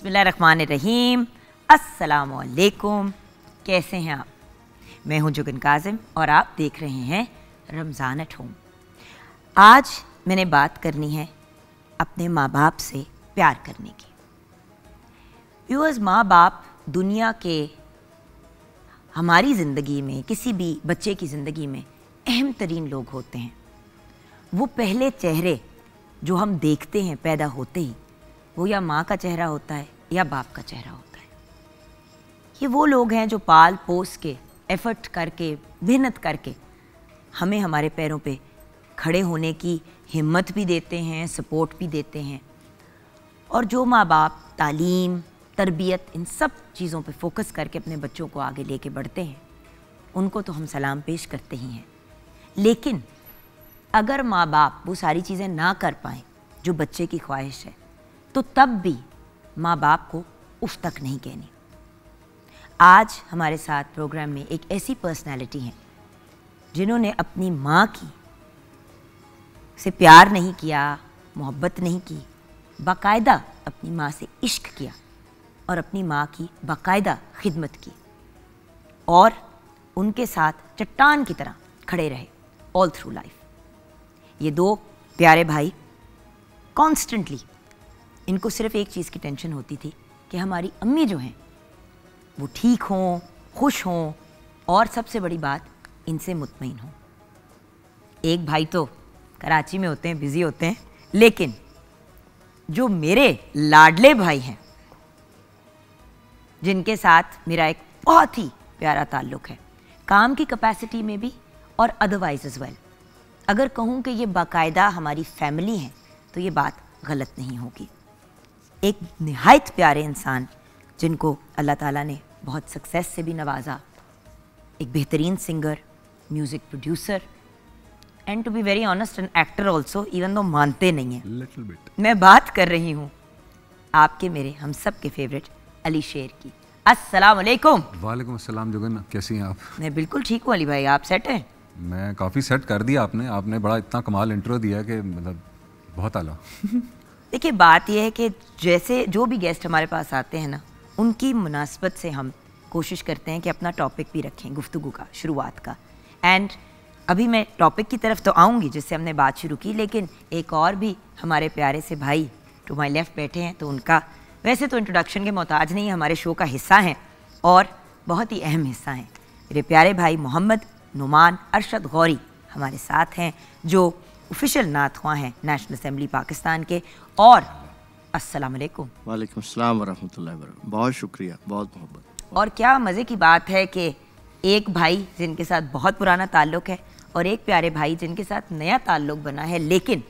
बिस्मिल्लाहिर्रहमानिर्रहीम। अस्सलामुअलैकुम। कैसे हैं आप? मैं हूं जुगन काजिम और आप देख रहे हैं रमज़ान एट होम। आज मैंने बात करनी है अपने माँ बाप से प्यार करने की। व्यूअर्स, माँ बाप दुनिया के हमारी ज़िंदगी में, किसी भी बच्चे की ज़िंदगी में अहम तरीन लोग होते हैं। वो पहले चेहरे जो हम देखते हैं पैदा होते ही, वो या माँ का चेहरा होता है या बाप का चेहरा होता है। ये वो लोग हैं जो पाल पोस के, एफर्ट करके, मेहनत करके हमें हमारे पैरों पे खड़े होने की हिम्मत भी देते हैं, सपोर्ट भी देते हैं। और जो माँ बाप तालीम, तरबियत, इन सब चीज़ों पे फोकस करके अपने बच्चों को आगे लेके बढ़ते हैं, उनको तो हम सलाम पेश करते ही हैं। लेकिन अगर माँ बाप वो सारी चीज़ें ना कर पाएँ जो बच्चे की ख्वाहिश है, तो तब भी माँ बाप को उफ तक नहीं कहनी। आज हमारे साथ प्रोग्राम में एक ऐसी पर्सनालिटी हैं जिन्होंने अपनी माँ की से प्यार नहीं किया, मोहब्बत नहीं की, बाकायदा अपनी माँ से इश्क किया और अपनी माँ की बाकायदा खिदमत की और उनके साथ चट्टान की तरह खड़े रहे ऑल थ्रू लाइफ। ये दो प्यारे भाई कॉन्स्टेंटली, इनको सिर्फ एक चीज़ की टेंशन होती थी कि हमारी अम्मी जो हैं वो ठीक हों, खुश हों और सबसे बड़ी बात, इनसे मुतमईन हों। एक भाई तो कराची में होते हैं, बिज़ी होते हैं, लेकिन जो मेरे लाडले भाई हैं, जिनके साथ मेरा एक बहुत ही प्यारा ताल्लुक़ है, काम की कैपेसिटी में भी और अदरवाइज एज वेल। अगर कहूँ कि ये बाकायदा हमारी फैमिली है तो ये बात गलत नहीं होगी। एक निहायत प्यारे इंसान जिनको अल्लाह ताला ने बहुत सक्सेस से भी नवाजा, एक बेहतरीन singer, music producer and to be very honest an actor also, even though मानते नहीं हैं। मैं बात कर रही हूँ आपके, मेरे, हम सब के फेवरेट अली शेर की। अस्सलाम वालेकुम। वालेकुम अस्सलाम जुगन, कैसी हैं आप? मैं बिल्कुल ठीक हूँ अली भाई, आप सेट हैं? मैं काफ़ी सेट कर दिया आपने बड़ा इतना कमाल इंट्रो दिया कि मतलब बहुत आला। देखिए, बात यह है कि जैसे जो भी गेस्ट हमारे पास आते हैं ना, उनकी मुनासबत से हम कोशिश करते हैं कि अपना टॉपिक भी रखें गुफ्तगू का, शुरुआत का। एंड अभी मैं टॉपिक की तरफ तो आऊँगी जिससे हमने बात शुरू की, लेकिन एक और भी हमारे प्यारे से भाई टू माई लेफ्ट बैठे हैं, तो उनका वैसे तो इंट्रोडक्शन के मोहताज नहीं, हमारे शो का हिस्सा हैं और बहुत ही अहम हिस्सा हैं। मेरे प्यारे भाई मोहम्मद नुमान अरशद गौरी हमारे साथ हैं, जो ऑफिशियल नात ख्वां हैं नेशनल असेंबली पाकिस्तान के। और अस्सलाम वालेकुम। वालेकुम अस्सलाम वरहमतुल्लाहि वबरकातुहू। बहुत शुक्रिया, बहुत मोहब्बत। और क्या मज़े की बात है कि एक भाई जिनके साथ बहुत पुराना ताल्लुक़ है और एक प्यारे भाई जिनके साथ नया ताल्लुक़ बना है, लेकिन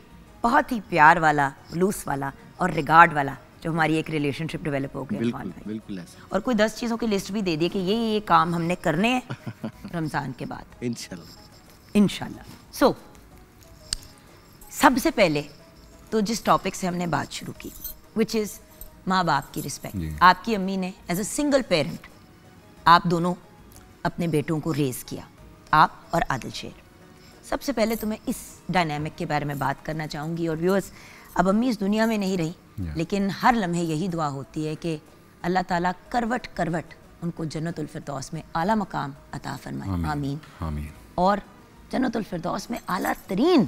बहुत ही प्यार वाला, खलूस वाला और रिगार्ड वाला, जो हमारी एक रिलेशनशिप डेवलप हो गया। बिल्कुल बिल्कुल ऐसा। और कोई 10 चीज़ों की लिस्ट भी दे दी कि ये काम हमने करने हैं रमज़ान के बाद इंशाल्लाह। सो सबसे पहले तो जिस टॉपिक से हमने बात शुरू की, विच इज़ माँ बाप की रिस्पेक्ट। आपकी अम्मी ने एज अ सिंगल पेरेंट आप दोनों अपने बेटों को रेज़ किया, आप और आदिल शेर। सबसे पहले तो मैं इस डायनामिक के बारे में बात करना चाहूँगी। और व्यूअर्स, अब अम्मी इस दुनिया में नहीं रही, लेकिन हर लम्हे यही दुआ होती है कि अल्लाह ताला करवट करवट उनको जन्नतुल फिरदौस में आला मकाम अता फरमाए। आमीन आमीन। और जन्नतुल फिरदौस में आला तरीन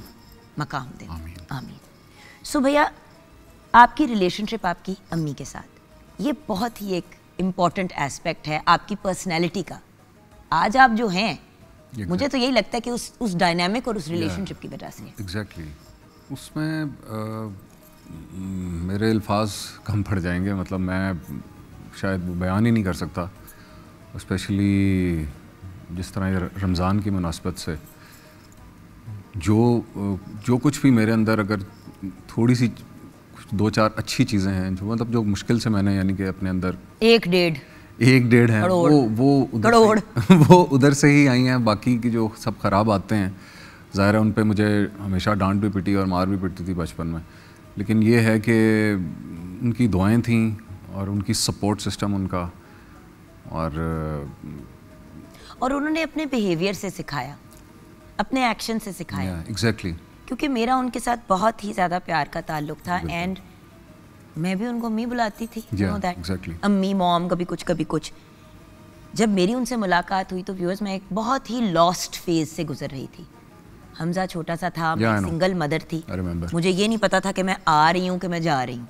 मकाम दे। आमीन। सो भैया, आपकी रिलेशनशिप आपकी अम्मी के साथ, ये बहुत ही एक इम्पॉर्टेंट एस्पेक्ट है आपकी पर्सनैलिटी का। आज आप जो हैं, मुझे तो यही लगता है कि उस डायनामिक और उस रिलेशनशिप की वजह से। एग्जैक्टली। उसमें मेरे अल्फाज कम पड़ जाएंगे, मतलब मैं शायद बयान ही नहीं कर सकता, स्पेशली जिस तरह रमज़ान की मुनासबत से जो कुछ भी मेरे अंदर, अगर थोड़ी सी 2-4 अच्छी चीज़ें हैं जो मतलब जो मुश्किल से मैंने यानी कि अपने अंदर एक डेढ़ हैं, वो उधर से ही आई हैं। बाकी की जो सब ख़राब आते हैं, ज़ाहिर है उन पे मुझे हमेशा डांट भी पिटी और मार भी पिटती थी बचपन में, लेकिन ये है कि उनकी दुआएं थीं और उनकी सपोर्ट सिस्टम उनका, और उन्होंने अपने बिहेवियर से सिखाया, अपने एक्शन से सिखाया। एग्जैक्टली। क्योंकि मेरा उनके साथ बहुत ही ज़्यादा प्यार का ताल्लुक़ था। एंड मैं भी उनको अम्मी बुलाती थी, exactly. अम्मी मॉम, कभी कुछ। जब मेरी उनसे मुलाकात हुई तो व्यूअर्स मैं एक बहुत ही लॉस्ट फेज से गुजर रही थी। हमजा छोटा सा था, मैं सिंगल मदर थी, मुझे ये नहीं पता था कि मैं आ रही हूँ कि मैं जा रही हूँ।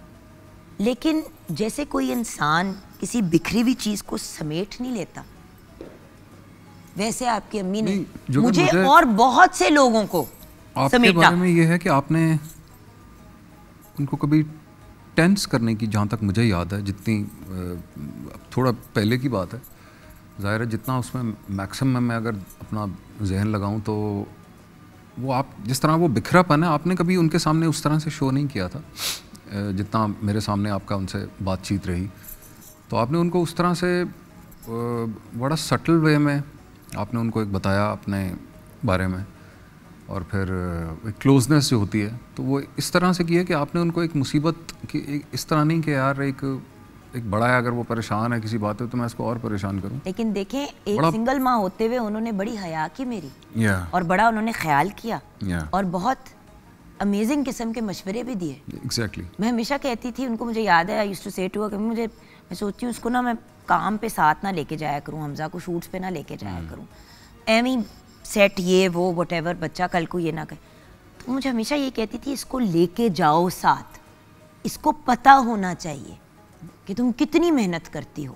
लेकिन जैसे कोई इंसान किसी बिखरी हुई चीज़ को समेट नहीं लेता, वैसे आपकी अम्मी ने मुझे और बहुत से लोगों को आपके समेटा। बारे में ये है कि आपने उनको कभी टेंस करने की, जहाँ तक मुझे याद है, जितनी थोड़ा पहले की बात है, ज़ाहिर है जितना उसमें मैक्सिमम मैं अगर अपना जहन लगाऊं तो वो आप जिस तरह वो बिखरापन है, आपने कभी उनके सामने उस तरह से शो नहीं किया था जितना मेरे सामने आपका उनसे बातचीत रही। तो आपने उनको उस तरह से बड़ा सटल वे में आपने उनको एक बताया अपने बारे में, और फिर एक क्लोजनेस जो होती है तो वो इस तरह से की है कि आपने उनको एक मुसीबत की इस तरह नहीं कि यार एक बड़ा है, अगर वो परेशान है किसी बात पे तो मैं इसको और परेशान करूं। लेकिन देखें, एक सिंगल माँ होते हुए उन्होंने बड़ी हया की मेरी और बड़ा उन्होंने ख्याल किया और बहुत अमेजिंग किस्म के मशवरे भी दिए। एग्जैक्टली मैं हमेशा कहती थी उनको, मुझे याद है आई यूज्ड टू से टू हर, मैं सोचती हूँ उसको ना मैं काम पे साथ ना लेके जाया करूँ, हमजा को शूट्स पे ना लेके जाया करूँ, एमी सेट ये वो व्हाटएवर, बच्चा कल को ये ना कहे। तो मुझे हमेशा ये कहती थी इसको लेके जाओ साथ, इसको पता होना चाहिए कि तुम कितनी मेहनत करती हो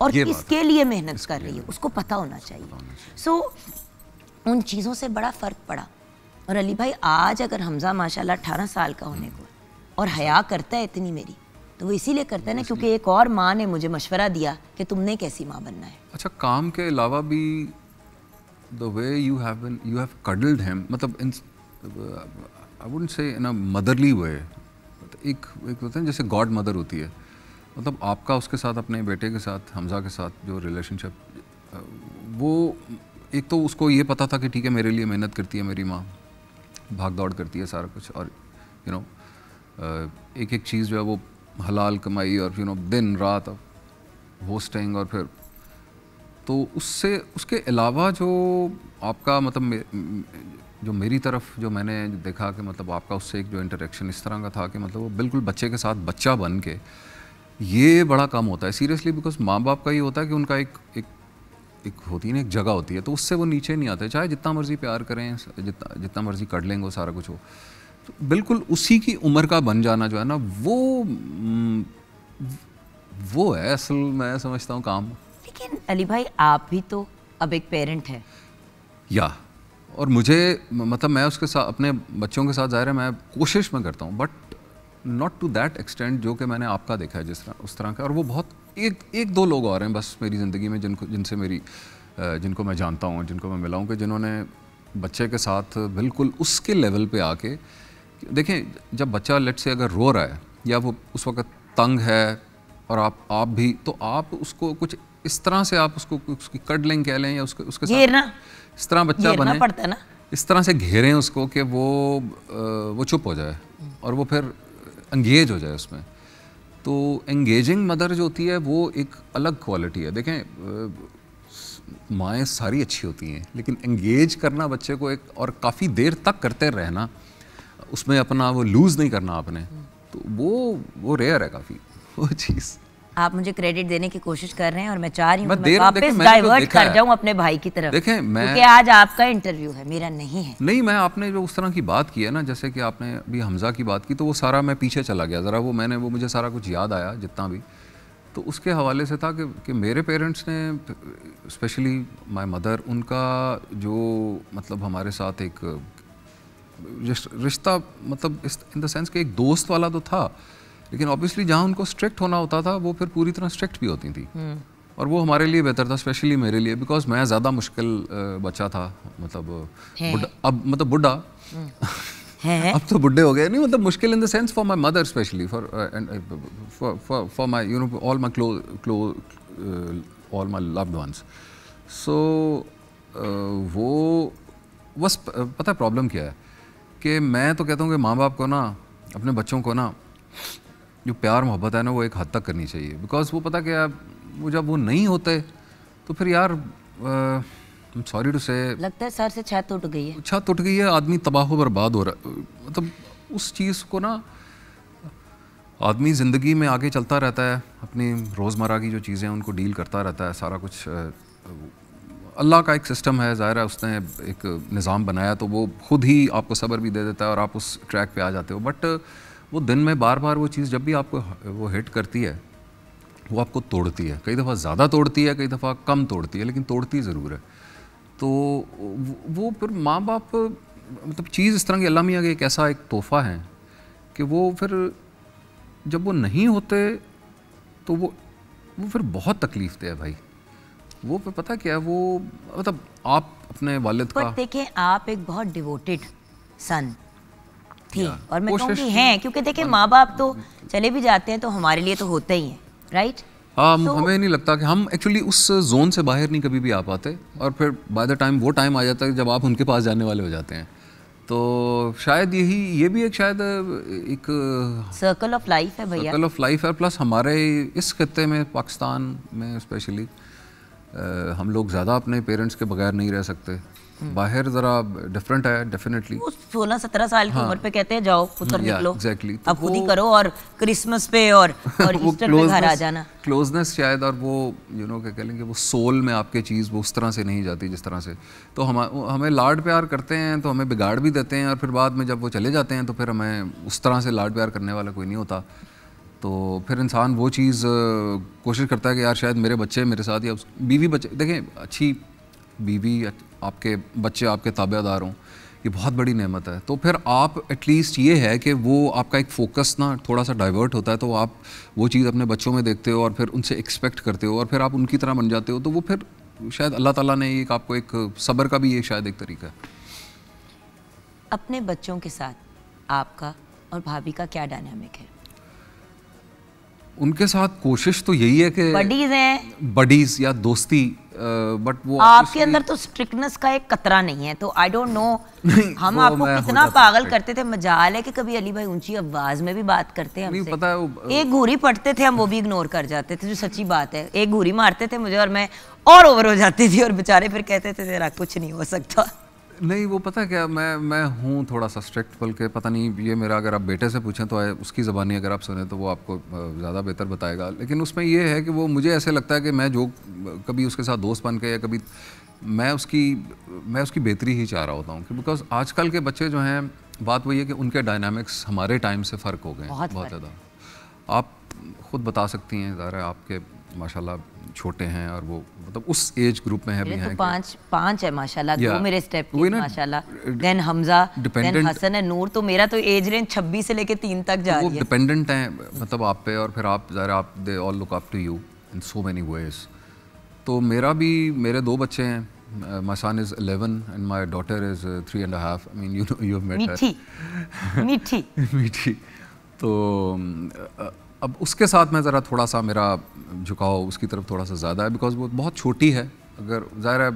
और किसके लिए मेहनत कर रही हो, उसको पता होना चाहिए। सो उन चीज़ों से बड़ा फ़र्क पड़ा। और अली भाई आज अगर हमजा माशाल्लाह 18 साल का होने को और हया करता है इतनी मेरी, तो वो इसीलिए करता है ना क्योंकि एक और माँ ने मुझे मशवरा दिया कि तुमने कैसी माँ बनना है। अच्छा, काम के अलावा भी the way you have cuddled him, मतलब I wouldn't say in a motherly way, एक होता है जैसे गॉड मदर होती है, मतलब आपका उसके साथ, अपने बेटे के साथ, हमजा के साथ जो रिलेशनशिप, वो एक तो उसको ये पता था कि ठीक है मेरे लिए मेहनत करती है मेरी माँ, भाग दौड़ करती है सारा कुछ, और यू नो एक एक चीज़ जो है वो हलाल कमाई, और यू नो दिन रात होस्टिंग, और फिर तो उससे उसके अलावा जो आपका मतलब जो मेरी तरफ जो मैंने देखा कि मतलब आपका उससे एक जो इंटरेक्शन इस तरह का था कि मतलब वो बिल्कुल बच्चे के साथ बच्चा बन के, ये बड़ा कम होता है सीरियसली, बिकॉज माँ बाप का ये होता है कि उनका एक होती है ना, एक जगह होती है, तो उससे वो नीचे नहीं आते, चाहे जितना मर्जी प्यार करें, जितना मर्जी कर लेंगे, वो सारा कुछ हो, तो बिल्कुल उसी की उम्र का बन जाना जो है ना, वो है असल मैं समझता हूँ काम। लेकिन अली भाई आप भी तो अब एक पेरेंट है। या और मुझे मतलब मैं उसके साथ अपने बच्चों के साथ ज़ाहिर है मैं कोशिश में करता हूँ, but not to that extent जो कि मैंने आपका देखा है जिस तरह उस तरह का। और वो बहुत एक दो लोग और हैं बस मेरी ज़िंदगी में जिनको मैं जानता हूँ, जिनको मैं मिला हूँ, कि जिन्होंने बच्चे के साथ बिल्कुल उसके लेवल पे आके, देखें जब बच्चा लेट से अगर रो रहा है या वो उस वक्त तंग है और आप भी, तो आप उसको कुछ इस तरह से आप उसको उसकी कडलिंग कह लें या उसके साथ इस तरह बच्चा बने, पड़ता है ना, इस तरह से घेरें उसको कि वो चुप हो जाए और वो फिर एंगेज हो जाए उसमें। तो एंगेजिंग मदर जो होती है वो एक अलग क्वालिटी है। देखें माएँ सारी अच्छी होती हैं, लेकिन एंगेज करना बच्चे को एक और काफ़ी देर तक करते रहना, उसमें अपना वो लूज़ नहीं करना आपने, तो वो रेयर है काफ़ी वो चीज़। आप मुझे क्रेडिट देने की कोशिश कर रहे हैं और मैं चाह रही हूँ मैं वापस डाइवर्ट कर जाऊँ अपने भाई की तरफ। देखें क्योंकि आज आपका इंटरव्यू है, मेरा नहीं है। नहीं, मैं आपने जो उस तरह की बात की है ना, जैसे कि आपने अभी हमजा की बात की, तो वो सारा मैं पीछे चला गया ज़रा, वो मुझे सारा कुछ याद आया जितना भी, तो उसके हवाले से था कि मेरे पेरेंट्स ने, स्पेशली माय मदर, उनका जो मतलब हमारे साथ एक रिश्ता मतलब इन द सेंस कि एक दोस्त वाला तो था, लेकिन ऑब्वियसली जहाँ उनको स्ट्रिक्ट होना होता था वो फिर पूरी तरह स्ट्रिक्ट भी होती थी। और वो हमारे लिए बेहतर था, स्पेशली मेरे लिए, बिकॉज मैं ज़्यादा मुश्किल बच्चा था, मतलब अब मतलब बुढ़ा अब तो बुढ़े हो गए, नहीं मतलब मुश्किल in the sense for my mother, specially for my you know all my loved ones. So वो बस पता है प्रॉब्लम क्या है कि मैं तो कहता हूँ कि माँ बाप को ना, अपने बच्चों को ना, जो प्यार मोहब्बत है ना, वो एक हद तक करनी चाहिए, बिकॉज वो पता क्या, वो जब वो नहीं होते तो फिर यार सॉरी टू से लगता है सर से छत उठ गई है, छत उठ गई है, आदमी तबाह बर्बाद हो रहा है। मतलब उस चीज़ को ना आदमी ज़िंदगी में आगे चलता रहता है, अपनी रोज़मर्रा की जो चीज़ें हैं उनको डील करता रहता है, सारा कुछ अल्लाह का एक सिस्टम है, ज़ाहिर है उसने एक निज़ाम बनाया तो वो खुद ही आपको सब्र भी दे देता है और आप उस ट्रैक पे आ जाते हो। बट वो दिन में बार बार वो चीज़ जब भी आपको वो हिट करती है वो आपको तोड़ती है, कई दफ़ा ज़्यादा तोड़ती है, कई दफ़ा कम तोड़ती है, लेकिन तोड़ती ज़रूर है। तो वो फिर माँ बाप मतलब चीज़ इस तरह की अल्लाह मियाँ का एक ऐसा एक तोहफ़ा है कि वो फिर जब वो नहीं होते तो वो फिर बहुत तकलीफ दे है भाई। वो फिर पता क्या है, वो मतलब आप अपने वालिद का देखें, आप एक बहुत डिवोटेड सन थी और मैं कहूँगी हैं, क्योंकि देखें माँ बाप तो चले भी जाते हैं तो हमारे लिए तो होते ही हैं, राइट? हाँ, हमें नहीं लगता कि हम एक्चुअली उस जोन से बाहर नहीं कभी भी आ पाते, और फिर बाय द टाइम वो टाइम आ जाता है जब आप उनके पास जाने वाले हो जाते हैं। तो शायद ये भी एक शायद एक सर्कल ऑफ लाइफ है भैया, सर्कल ऑफ लाइफ है। प्लस हमारे इस खित्ते में, पाकिस्तान में स्पेशली, हम लोग ज़्यादा अपने पेरेंट्स के बगैर नहीं रह सकते। बाहर ज़रा डिफरेंट है डेफिनेटली। 16-17 साल की उम्र पे कहते हैं जाओ पुत्र निकलो, एग्जैक्टली, अब खुद ही करो और क्रिसमस पे और ईस्टर पे घर आ जाना। क्लोजनेस शायद, और वो क्या कह लेंगे, वो सोल में आपके चीज़ वो उस तरह से नहीं जाती जिस तरह से। तो हमें लाड प्यार करते हैं तो हमें बिगाड़ भी देते हैं, और फिर बाद में जब वो चले जाते हैं तो फिर हमें उस तरह से लाड प्यार करने वाला कोई नहीं होता। तो फिर इंसान वो चीज़ कोशिश करता है कि यार शायद मेरे बच्चे मेरे साथ, या बीवी बच्चे, देखें अच्छी बीवी, आपके बच्चे आपके ताबेदार हों, ये बहुत बड़ी नेमत है। तो फिर आप एटलीस्ट ये है कि वो आपका एक फोकस ना थोड़ा सा डाइवर्ट होता है, तो आप वो चीज़ अपने बच्चों में देखते हो और फिर उनसे एक्सपेक्ट करते हो और फिर आप उनकी तरह बन जाते हो। तो वो फिर शायद अल्लाह ताला ने एक आपको एक सब्र का भी ये शायद एक तरीका है। अपने बच्चों के साथ आपका और भाभी का क्या डायनामिक है? उनके साथ कोशिश तो यही है कि बडीज हैं, बडीज या दोस्ती, बट वो आपके अंदर तो स्ट्रिक्टनेस का एक कतरा नहीं है, तो आई डोंट नो हम आपको कितना पागल करते थे। मजाल है कि कभी अली भाई ऊंची आवाज में भी बात करते हैं हमसे। पता है एक घूरी पड़ते थे हम, वो भी इग्नोर कर जाते थे, जो सच्ची बात है। एक घूरी मारते थे मुझे और मैं और ओवर हो जाती थी, और बेचारे फिर कहते थे तेरा कुछ नहीं हो सकता। नहीं, वो पता क्या, मैं हूँ थोड़ा सा स्ट्रिक्ट, बल्कि पता नहीं ये मेरा, अगर आप बेटे से पूछें तो उसकी ज़बानी अगर आप सुने तो वो आपको ज़्यादा बेहतर बताएगा। लेकिन उसमें ये है कि वो मुझे ऐसे लगता है कि मैं जो कभी उसके साथ दोस्त बन के या कभी मैं उसकी बेहतरी ही चाह रहा होता हूँ, कि बिकॉज आजकल के बच्चे जो हैं, बात वही है कि उनके डायनामिक्स हमारे टाइम से फ़र्क हो गए हैं बहुत ज़्यादा। आप ख़ुद बता सकती हैं, ज़रा आपके माशाल्लाह छोटे हैं और वो मतलब उस एज ग्रुप में है भी हैं। तो पांच है माशाल्लाह, दो मेरे स्टेप की माशाल्लाह, then Hamza, then Hasan and Noor. तो मेरा तो एज रेंज 26 से लेके 3 तक जा रही है। वो डिपेंडेंट हैं मतलब आप पे, और फिर आप ज़रा आप they all look up to you in so many ways. तो मेरे 2 बच्चे हैं, my son is 11 and my daughter is 3.5. I mean you have met her. मीठी। तो अब उसके साथ मैं ज़रा थोड़ा सा मेरा झुकाव उसकी तरफ थोड़ा सा ज़्यादा है, बिकॉज वो बहुत छोटी है। अगर ज़ाहिर है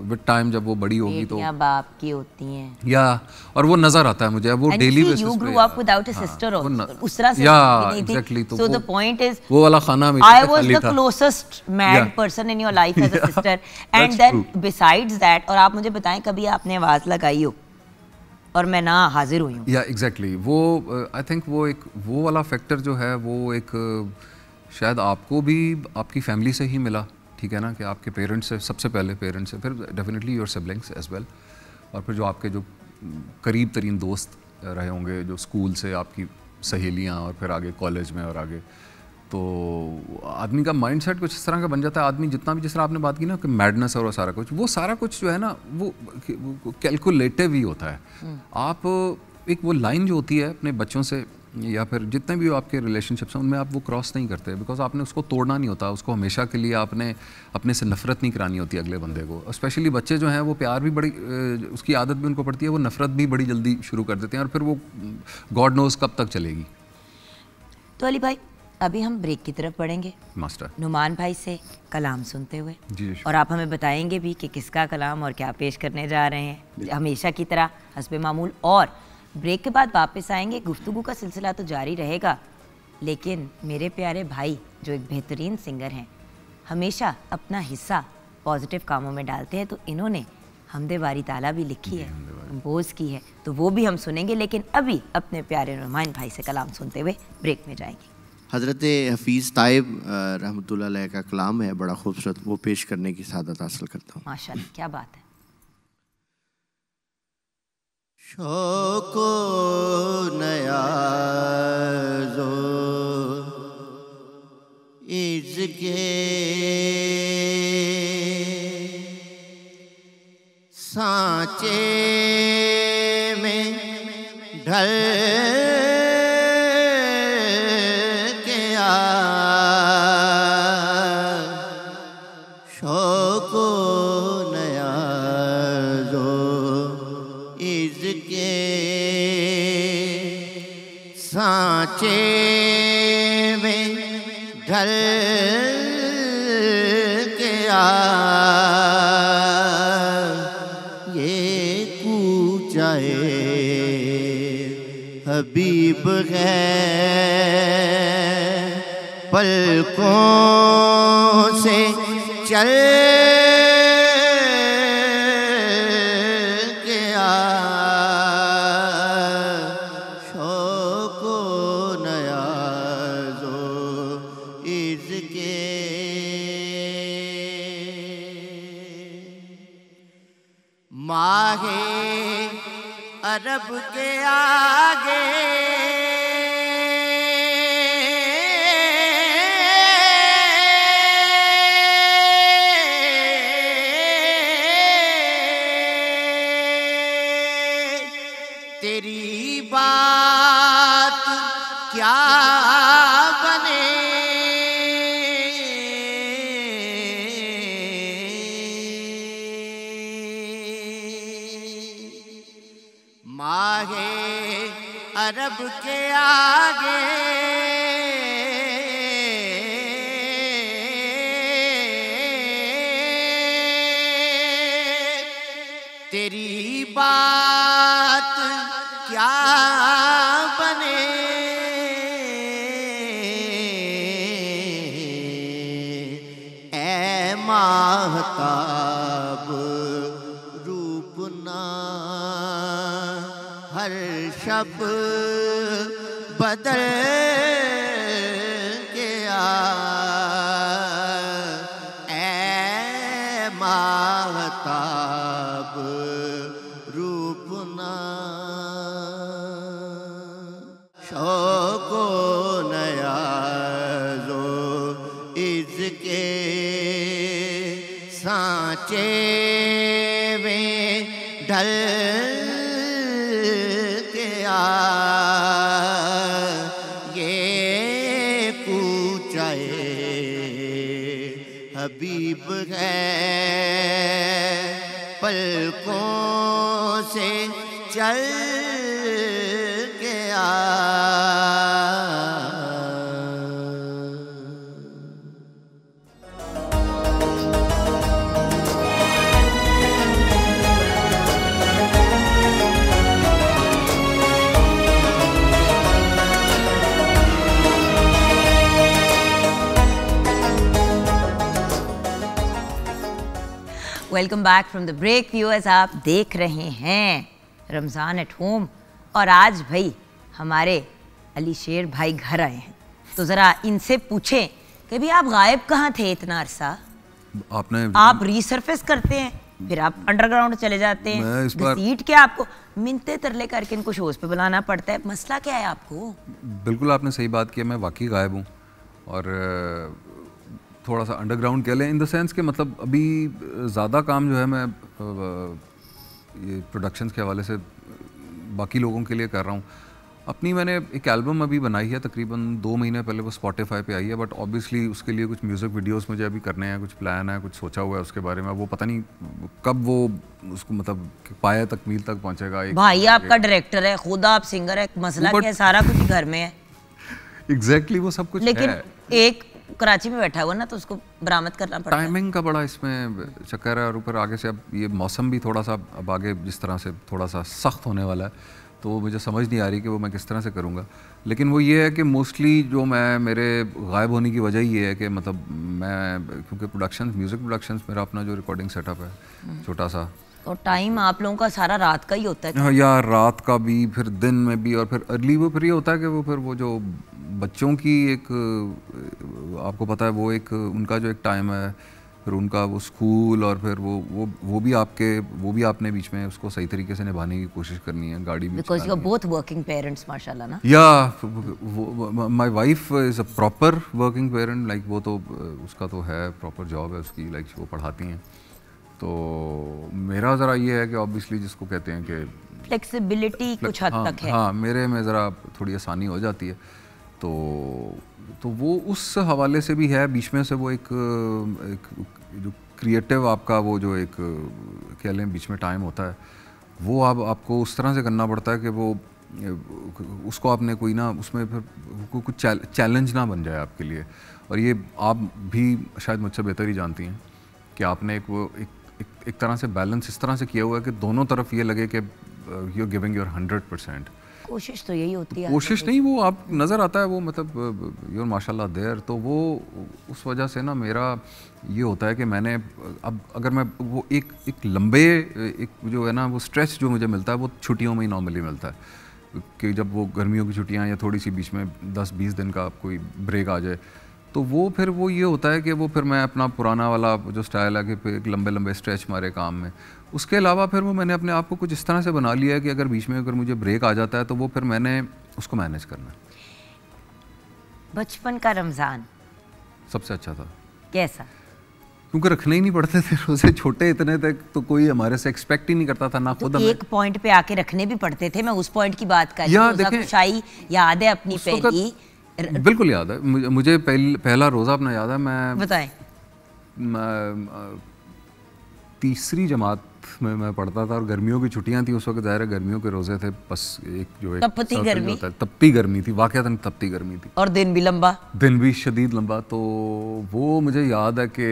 विद टाइम जब वो बड़ी होगी तो बाप की होती हैं, या और वो नज़र आता है मुझे, वो डेली बेसिस पे। You grew up without a sister also, उस तरह से नहीं थी। exactly, तो so the point is वो वाला खाना में I was the closest mad person in your life as a sister, and then besides that, और आप मुझे बताएं कभी आपने आवाज़ लगाई हो और मैं ना हाजिर हुई हूँ? या एग्जैक्टली, वो आई थिंक वो वाला फैक्टर जो है वो एक शायद आपको भी आपकी फैमिली से ही मिला, ठीक है ना, कि आपके पेरेंट्स से, सबसे पहले पेरेंट्स से, फिर definitely your siblings as well, और फिर जो आपके जो करीब तरीन दोस्त रहे होंगे, जो स्कूल से आपकी सहेलियाँ, और फिर आगे कॉलेज में और आगे। तो आदमी का माइंडसेट कुछ इस तरह का बन जाता है। आदमी जितना भी, जिस तरह आपने बात की ना कि मैडनेस और सारा कुछ जो है ना वो कैलकुलेटिव ही होता है। आप एक वो लाइन जो होती है अपने बच्चों से या फिर जितने भी आपके रिलेशनशिप्स हैं उनमें आप वो क्रॉस नहीं करते, बिकॉज आपने उसको तोड़ना नहीं होता, उसको हमेशा के लिए आपने अपने से नफरत नहीं करानी होती अगले बंदे को। स्पेशली बच्चे जो हैं वो प्यार भी बड़ी उसकी आदत भी उनको पड़ती है, वो नफरत भी बड़ी जल्दी शुरू कर देते हैं, और फिर वो गॉड नोज कब तक चलेगी। तो अली भाई अभी हम ब्रेक की तरफ बढ़ेंगे मास्टर नुमान भाई से कलाम सुनते हुए, जी, और आप हमें बताएंगे भी कि किसका कलाम और क्या पेश करने जा रहे हैं, हमेशा की तरह हस्बे मामूल। और ब्रेक के बाद वापस आएंगे, गुफ्तगू का सिलसिला तो जारी रहेगा, लेकिन मेरे प्यारे भाई जो एक बेहतरीन सिंगर हैं, हमेशा अपना हिस्सा पॉजिटिव कामों में डालते हैं, तो इन्होंने हमदे बारी ताला भी लिखी है, कंपोज की है, तो वो भी हम सुनेंगे। लेकिन अभी अपने प्यारे नुमान भाई से कलाम सुनते हुए ब्रेक में जाएंगे। हज़रत हफीज़ ताइब रहमतुल्लाह अलैह का कलाम है बड़ा खूबसूरत, वो पेश करने की सादत हासिल करता हूँ। माशाअल्लाह, क्या बात है। शौको नयाज़ो इज़के सांचे में ढल के आ, शौको नयाज़ो इज़के सांचे में ढल के आ, हबीब है पलकों से चल के आ, शौको नयाज़ो इज़के माहे अरब के आगे तेरी बात क्या बने, माहे अरब के आगे तेरी बात क्या बने, ऐ माहताब रूपना हर शब बदल के आ, ऐ माहताब रूपना शौको नयाज़ो इज़के सांचे में ढल के आ, ये पूछे हबीब है पलकों से चल के आ। Welcome back from the break viewers. आप देख रहे हैं रमज़ान एट होम और आज भाई हमारे अली शेर भाई घर आए हैं, तो ज़रा इनसे पूछें कि भी आप गायब कहाँ थे इतना अरसा? आप रीसर्फेस करते हैं, फिर आप अंडरग्राउंड चले जाते हैं, घसीट के आपको मिनते तरले करके इनको शोज पे बुलाना पड़ता है। मसला क्या है आपको? बिल्कुल आपने सही बात की, मैं वाकई गायब हूँ और थोड़ा सा अंडरग्राउंड कह लें इन द सेंस कि मतलब अभी ज़्यादा काम जो है मैं ये प्रोडक्शंस के हवाले से बाकी लोगों के लिए कर रहा हूँ। अपनी मैंने एक एल्बम अभी बनाई है तकरीबन 2 महीने पहले, वो स्पॉटिफाई पे आई है, बट ऑब्वियसली उसके लिए कुछ म्यूज़िक वीडियोस मुझे अभी करने हैं, कुछ प्लान है, कुछ सोचा हुआ है उसके बारे में। वो पता नहीं कब वो उसको मतलब पाया तकमील तक पहुँचेगा। भाई आपका डायरेक्टर है, खुद आप सिंगर है, मसला क्या है? सारा कुछ घर में है। एग्जैक्टली वो सब कुछ लेकिन है। एक कराची में बैठा हुआ ना, तो उसको बरामद करना पड़ता है। टाइमिंग का बड़ा इसमें चक्कर है और ऊपर आगे से अब ये मौसम भी थोड़ा सा अब आगे जिस तरह से थोड़ा सा सख्त होने वाला है, तो मुझे समझ नहीं आ रही कि वो मैं किस तरह से करूँगा। लेकिन वो ये है कि मोस्टली जो मैं मेरे गायब होने की वजह ये है कि मतलब मैं क्योंकि प्रोडक्शंस म्यूज़िक प्रोडक्शंस मेरा अपना जो रिकॉर्डिंग सेटअप है छोटा सा, और टाइम आप लोगों का सारा रात का ही होता है? हाँ यार, रात का भी, फिर दिन में भी, और फिर अर्ली वो फिर ये होता है कि वो फिर वो जो बच्चों की एक, आपको पता है वो एक उनका जो एक टाइम है, फिर उनका वो स्कूल, और फिर वो भी आपने बीच में उसको सही तरीके से निभाने की कोशिश करनी है, गाड़ी भी because you are both working parents माशाल्लाह ना। या my wife is a proper working parent, like वो तो उसका तो है, प्रॉपर जॉब है उसकी, लाइक वो पढ़ाती हैं। तो मेरा ज़रा ये है कि ऑब्वियसली जिसको कहते हैं कि फ्लेक्सिबिलिटी कुछ हद तक है। हाँ, मेरे में ज़रा थोड़ी आसानी हो जाती है, तो वो उस हवाले से भी है। बीच में से वो एक जो क्रिएटिव आपका वो जो एक कह लें बीच में टाइम होता है, वो आपको उस तरह से करना पड़ता है कि वो उसको आपने कोई ना उसमें फिर कुछ चैलेंज ना बन जाए आपके लिए। और ये आप भी शायद मुझसे बेहतर ही जानती हैं कि आपने एक तरह से बैलेंस इस तरह से किया हुआ है कि दोनों तरफ ये लगे कि यू आर गिविंग योर 100%। कोशिश तो यही होती है। कोशिश नहीं, वो आप नज़र आता है वो, मतलब यूर माशाल्लाह देयर। तो वो उस वजह से ना मेरा ये होता है कि मैंने अब अगर मैं वो एक लंबे एक जो है ना वो स्ट्रेच जो मुझे मिलता है वो छुट्टियों में ही नॉर्मली मिलता है, कि जब वो गर्मियों की छुट्टियां या थोड़ी सी बीच में 10-20 दिन का कोई ब्रेक आ जाए, तो वो फिर वो ये होता है कि वो फिर मैं अपना पुराना वाला जो स्टाइल है कि एक लंबे लंबे स्ट्रेच मारे काम में। उसके अलावा फिर वो मैंने अपने आप को कुछ इस तरह से बना लिया है कि अगर बीच में अगर मुझे ब्रेक आ जाता है तो वो फिर मैंने उसको मैनेज करना है। बचपन का रमज़ान सबसे अच्छा था। कैसा? क्योंकि रखने ही नहीं पड़ते थे रोज़े, छोटे इतने तक तो कोई हमारे से एक्सपेक्ट ही नहीं करता था ना, खुद तो एक पॉइंट पे आके रखने भी पड़ते थे। मैं उस पॉइंट की बात कर रही हूं। रोज़ा खुशाई याद है अपनी पहली? बिल्कुल याद है मुझे, पहला रोज़ा अपना याद है। मैं बताएं। तीसरी जमात में मैं पढ़ता था और गर्मियों की छुट्टियां थी उस वक्त, ज़ाहिर है गर्मियों के रोज़े थे, बस एक जो है तपती गर्मी होता है, तपती गर्मी थी, वाकई तपती गर्मी थी, और दिन भी लंबा, दिन भी शदीद लंबा। तो वो मुझे याद है कि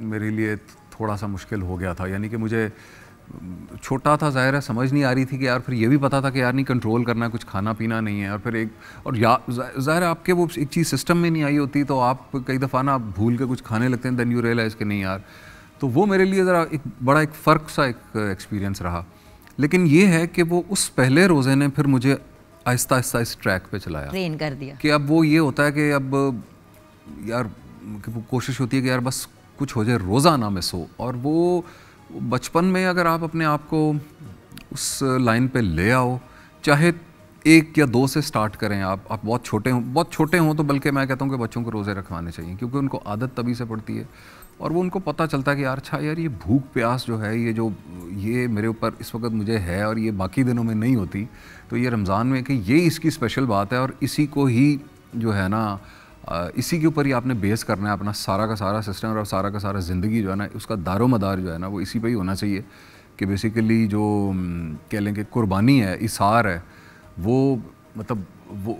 मेरे लिए थोड़ा सा मुश्किल हो गया था, यानी कि मुझे छोटा था, ज़ाहिर है समझ नहीं आ रही थी कि यार, फिर ये भी पता था कि यार नहीं कंट्रोल करना है, कुछ खाना पीना नहीं है, और फिर ज़ाहिर है आपके वो एक चीज़ सिस्टम में नहीं आई होती, तो आप कई दफ़ा ना भूल के कुछ खाने लगते हैं, देन यू रियलाइज़ कि नहीं यार। तो वो मेरे लिए ज़रा एक बड़ा एक फ़र्क सा एक एक्सपीरियंस रहा। लेकिन ये है कि वो उस पहले रोज़े ने फिर मुझे आहिस्ता आहिस्ता इस ट्रैक पे चलाया, ट्रेन कर दिया कि अब वो ये होता है कि अब यार वो कोशिश होती है कि यार बस कुछ हो जाए, रोज़ा ना मिस हो। और वो बचपन में अगर आप अपने आप को उस लाइन पे ले आओ, चाहे 1 या 2 से स्टार्ट करें, आप बहुत छोटे हों तो बल्कि मैं कहता हूँ कि बच्चों को रोज़े रखवाने चाहिए, क्योंकि उनको आदत तभी से पड़ती है और वो उनको पता चलता है कि यार अच्छा यार ये भूख प्यास जो है, ये मेरे ऊपर इस वक्त मुझे है और ये बाकी दिनों में नहीं होती, तो ये रमज़ान में कि ये इसकी स्पेशल बात है और इसी को ही जो है ना इसी के ऊपर ही आपने बेस करना है अपना सारा का सारा सिस्टम और सारा का सारा ज़िंदगी जो है ना, उसका दारोमदार जो है ना वो इसी पे ही होना चाहिए। कि बेसिकली जो कह लें कि कुर्बानी है, इसार है, वो मतलब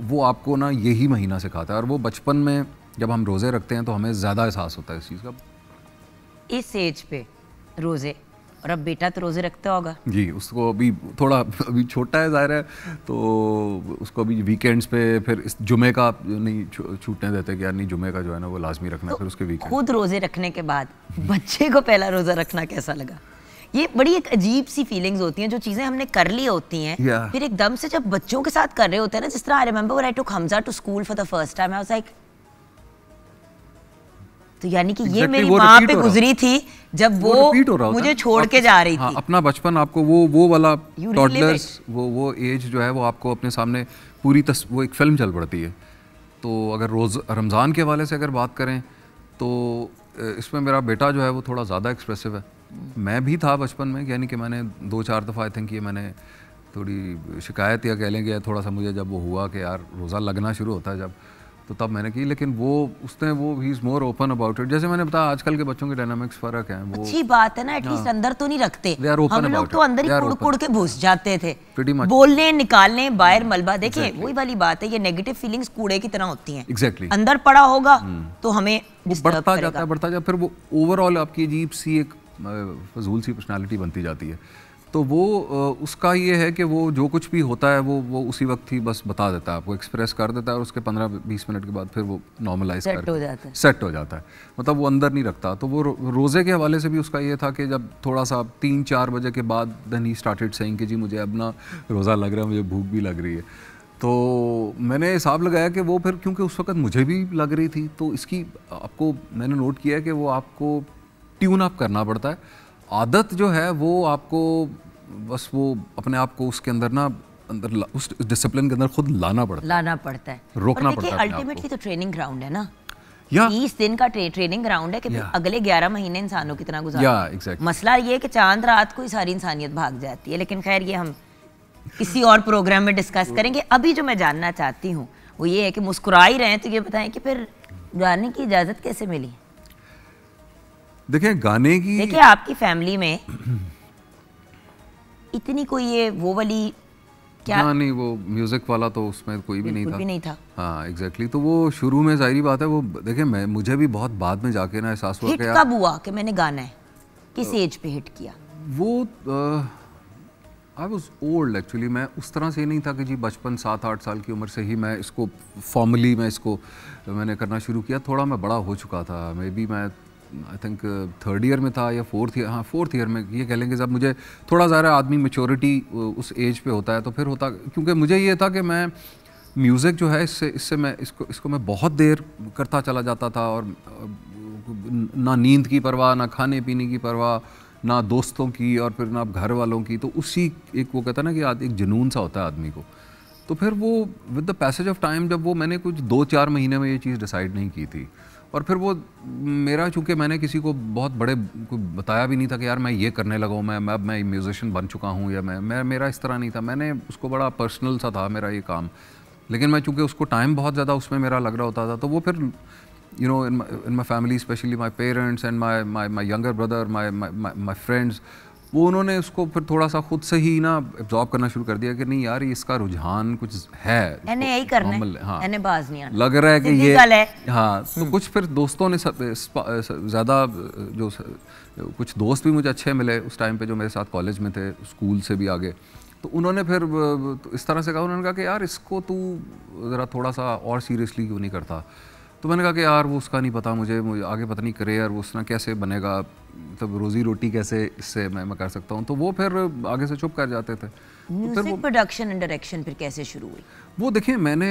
वो आपको ना यही महीना सिखाता है। और वो बचपन में जब हम रोज़े रखते हैं तो हमें ज़्यादा एहसास होता है इस चीज़ का। इस एज पे रोज़े, और अब बेटा तो रोज़े रखता होगा जी, उसको अभी थोड़ा अभी छोटा है ज़ाहिर है, तो उसको अभी वीकेंड्स पे फिर इस जुमे का नहीं छूटने देते कि यार नहीं जुमे का जो है ना वो लाजमी रखना है, तो फिर उसके वीकेंड। खुद रोज़े रखने के बाद बच्चे को पहला रोज़ा रखना कैसा लगा? ये बड़ी एक अजीब सी फीलिंग्स होती हैं, जो चीज़ें हमने कर ली होती हैं फिर एकदम से जब बच्चों के साथ कर रहे होते हैं ना, जिस तरह I remember when I took Hamza to school for the first time, I was like, तो यानी कि ये मेरी माँ पे गुजरी थी जब वो मुझे छोड़ के जा रही थी। अपना बचपन आपको वो वाला टॉडलर्स वो एज जो है वो आपको अपने सामने पूरी वो एक फिल्म चल पड़ती है। तो अगर रमज़ान के हवाले से अगर बात करें तो इसमें मेरा बेटा जो है वो थोड़ा ज़्यादा एक्सप्रेसिव है। मैं भी था बचपन में, यानी कि मैंने 2-4 दफ़ा आई थिंक ये मैंने थोड़ी शिकायत या कह लेंगे थोड़ा सा मुझे जब वो हुआ कि यार रोज़ा लगना शुरू होता है जब, तो तब मैंने की। लेकिन वो he is more open about it. जैसे मैंने बताया आजकल के बच्चों के डायनामिक्स फ़र्क हैं। वो अच्छी बात है ना, एटलीस्ट अंदर तो नहीं रखते। हम लोग तो अंदर ही कुड़ के घुस जाते थे, बोलने निकालने बाहर मलबा। देखिए वही वाली बात है, ये नेगेटिव फीलिंग्स कूड़े की तरह होती हैं। एग्जैक्टली अंदर पड़ा होगा तो हमें बढ़ता जाता है, फिर वो ओवरऑल आपकी अजीब सी एक फजूल सी पर्सनालिटी बनती जाती है। तो वो उसका ये है कि वो जो कुछ भी होता है वो उसी वक्त ही बस बता देता है, आपको एक्सप्रेस कर देता है और उसके 15-20 मिनट के बाद फिर वो नॉर्मलाइज सेट हो जाता है, मतलब वो अंदर नहीं रखता। तो वो रोज़े के हवाले से भी उसका ये था कि जब थोड़ा सा 3-4 बजे के बाद देन ही स्टार्टेड सेइंग कि जी मुझे अब ना रोज़ा लग रहा है, मुझे भूख भी लग रही है। तो मैंने हिसाब लगाया कि वो फिर क्योंकि उस वक्त मुझे भी लग रही थी, तो इसकी आपको मैंने नोट किया कि वो आपको ट्यून अप करना पड़ता है। आदत जो है वो आपको बस वो अपने आप को उसके अंदर ना उस डिसिप्लिन के अंदर खुद लाना पड़ता है, रोकना पड़ता है। अल्टीमेटली तो ट्रेनिंग ग्राउंड है ना, 20 दिन का ट्रेनिंग ग्राउंड है कि अगले 11 महीने इंसानों की तरह गुजारना। मसला ये है कि चांद रात को ही सारी इंसानियत भाग जाती है, लेकिन खैर ये हम किसी और प्रोग्राम में डिस्कस करेंगे। अभी जो मैं जानना चाहती हूँ वो ये है कि मुस्कुरा ही रहे हैं तो ये बताएं कि फिर गाने की इजाज़त कैसे मिली? देखिए आपकी फैमिली में इतनी कोई ये वो वाली क्या नहीं, वो म्यूजिक वाला तो उसमें कोई भी नहीं था। हाँ एग्जैक्टली। तो वो शुरू में जाहिर बात है वो देखिए मुझे भी बहुत बाद में जाके ना एहसास हुआ कि कब हुआ कि मैंने गाना है, किस एज पे हिट किया? वो आई वॉज ओल्ड एक्चुअली। मैं उस तरह से नहीं था कि जी बचपन 7-8 साल की उम्र से ही मैं इसको फॉर्मली मैंने करना शुरू किया। थोड़ा मैं बड़ा हो चुका था, मे बी मैं आई थिंक 3rd ईयर में था या 4th ईयर, हाँ 4th ईयर में ये कह लेंगे। जब मुझे थोड़ा ज़्यादा आदमी मैच्योरिटी उस एज पे होता है तो फिर होता, क्योंकि मुझे ये था कि मैं म्यूज़िक जो है इससे मैं इसको मैं बहुत देर करता चला जाता था और ना नींद की परवाह, ना खाने पीने की परवाह, ना दोस्तों की और फिर ना घर वालों की। तो उसी एक वो कहता है ना कि एक जुनून सा होता है आदमी को। तो फिर वो with the passage of time जब वो मैंने कुछ 2-4 महीने में ये चीज़ डिसाइड नहीं की थी और फिर वो मेरा, चूँकि मैंने किसी को बहुत बड़े को बताया भी नहीं था कि यार मैं ये करने लगा हूँ, मैं म्यूजिशियन बन चुका हूँ, या मेरा इस तरह नहीं था। मैंने उसको बड़ा पर्सनल सा था मेरा ये काम, लेकिन मैं चूँकि उसको टाइम बहुत ज़्यादा उसमें मेरा लग रहा होता था, तो वो फिर you know in my family, especially my parents and my younger brother, my friends, वो उन्होंने उसको फिर थोड़ा सा खुद से ही ना एब्जॉर्ब करना शुरू कर दिया कि नहीं यार इसका रुझान कुछ है, यही करना है, हाँ बाज नहीं आना, लग रहा है कि ये हाँ। तो कुछ फिर दोस्तों ने ज़्यादा जो कुछ दोस्त भी मुझे अच्छे मिले उस टाइम पे जो मेरे साथ कॉलेज में थे, स्कूल से भी आगे, तो उन्होंने फिर इस तरह से कहा, उन्होंने कहा कि यार इसको तू ज़रा थोड़ा सा और सीरियसली क्यों नहीं करता। तो मैंने कहा कि यार वो उसका नहीं पता, मुझे आगे पता नहीं करियर वो उसना कैसे बनेगा, मतलब रोजी रोटी कैसे इससे मैं कर सकता हूँ। तो वो फिर आगे से चुप कर जाते थे। म्यूजिक प्रोडक्शन एंड डायरेक्शन फिर कैसे शुरू हुई? वो देखिए मैंने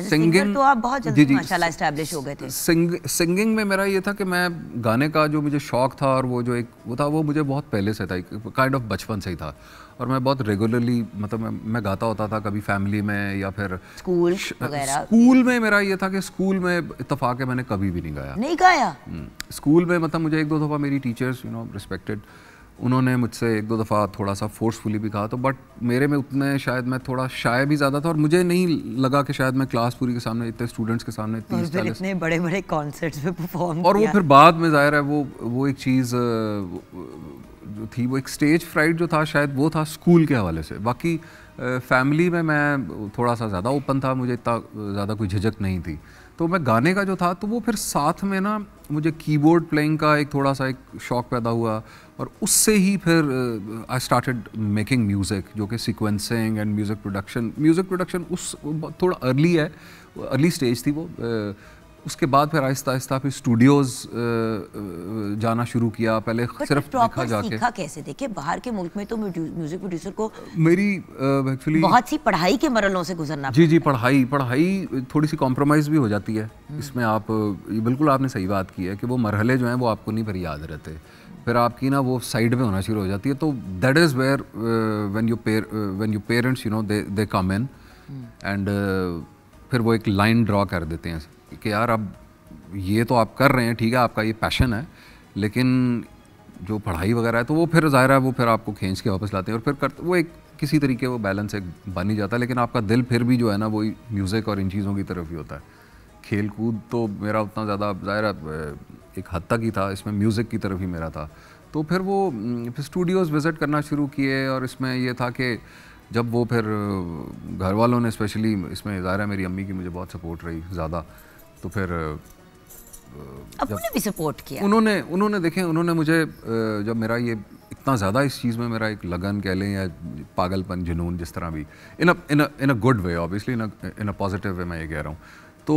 सिंगिंग तो आप बहुत जल्दी माशाल्लाह एस्टैब्लिश हो गए थे। सिंगिंग में मेरा ये था कि मैं गाने का जो मुझे शौक था और वो जो एक वो था वो मुझे बहुत पहले से था, काइंड ऑफ बचपन से ही था और मैं बहुत रेगुलरली मतलब मैं गाता होता था, कभी फैमिली में या फिर स्कूल वगैरह। स्कूल में मेरा ये था कि स्कूल में इत्तेफाक है मैंने कभी भी नहीं गाया। स्कूल में मतलब मुझे 1-2 दफ़ा मेरी टीचर्स रिस्पेक्टेड, उन्होंने मुझसे 1-2 दफ़ा थोड़ा सा फोर्सफुली भी कहा, तो बट मेरे में उतने शायद मैं थोड़ा शाय भी ज़्यादा था और मुझे नहीं लगा कि शायद मैं क्लास पूरी के सामने इतने स्टूडेंट्स के सामने 30-40 इतने बड़े कॉन्सर्ट्स में परफॉर्म और वो फिर बाद में ज़ाहिर है वो एक चीज़ जो थी, वो एक स्टेज फ्राइट जो था शायद वो था स्कूल के हवाले से। बाकी फैमिली में मैं थोड़ा सा ज़्यादा ओपन था, मुझे इतना ज़्यादा कोई झिझक नहीं थी। तो मैं गाने का जो था तो वो फिर साथ में ना मुझे कीबोर्ड प्लेइंग का एक थोड़ा सा एक शौक़ पैदा हुआ और उससे ही फिर आई स्टार्टेड मेकिंग म्यूज़िक, जो कि सीक्वेंसिंग एंड म्यूज़िक प्रोडक्शन उस थोड़ा अर्ली स्टेज थी वो। उसके बाद फिर आहिस्ता आहिस्ता फिर स्टूडियोज़ जाना शुरू किया। पहले सिर्फ देखा जाके सीखा कैसे? देखिए बाहर के मुल्क में तो म्यूजिक प्रोड्यूसर को मेरी एक्चुअली बहुत सी पढ़ाई के मरलों से गुजरना जी पढ़ाई थोड़ी सी कॉम्प्रोमाइज़ भी हो जाती है इसमें। आप बिल्कुल आपने सही बात की है कि वो मरहले जो हैं वो आपको नहीं फिर याद रहते, फिर आपकी ना वो साइड में होना शुरू हो जाती है। तो that is where when your parents they come in and फिर वो एक लाइन ड्रॉ कर देते हैं कि यार अब ये तो आप कर रहे हैं, ठीक है आपका ये पैशन है, लेकिन जो पढ़ाई वगैरह है तो वो फिर ज़ाहिर है वो फिर आपको खींच के वापस लाते हैं और फिर वो एक किसी तरीके वो बैलेंस एक बन ही जाता है। लेकिन आपका दिल फिर भी जो है ना वो म्यूज़िक और इन चीज़ों की तरफ ही होता है। खेल कूद तो मेरा उतना ज़्यादा ज़ाहिर है एक हद तक ही था, इसमें म्यूज़िक की तरफ ही मेरा था। तो फिर वो स्टूडियोज़ विज़िट करना शुरू किए और इसमें ये था कि जब वो फिर घर वालों ने स्पेशली इसमें ज़ाहिर है मेरी अम्मी की मुझे बहुत सपोर्ट रही ज़्यादा, तो फिर उन्होंने भी सपोर्ट किया। उन्होंने देखें, उन्होंने मुझे जब मेरा ये इतना ज़्यादा इस चीज़ में मेरा एक लगन कह लें या पागलपन, जुनून, जिस तरह भी, in a good way, obviously in a positive way मैं ये कह रहा हूँ, तो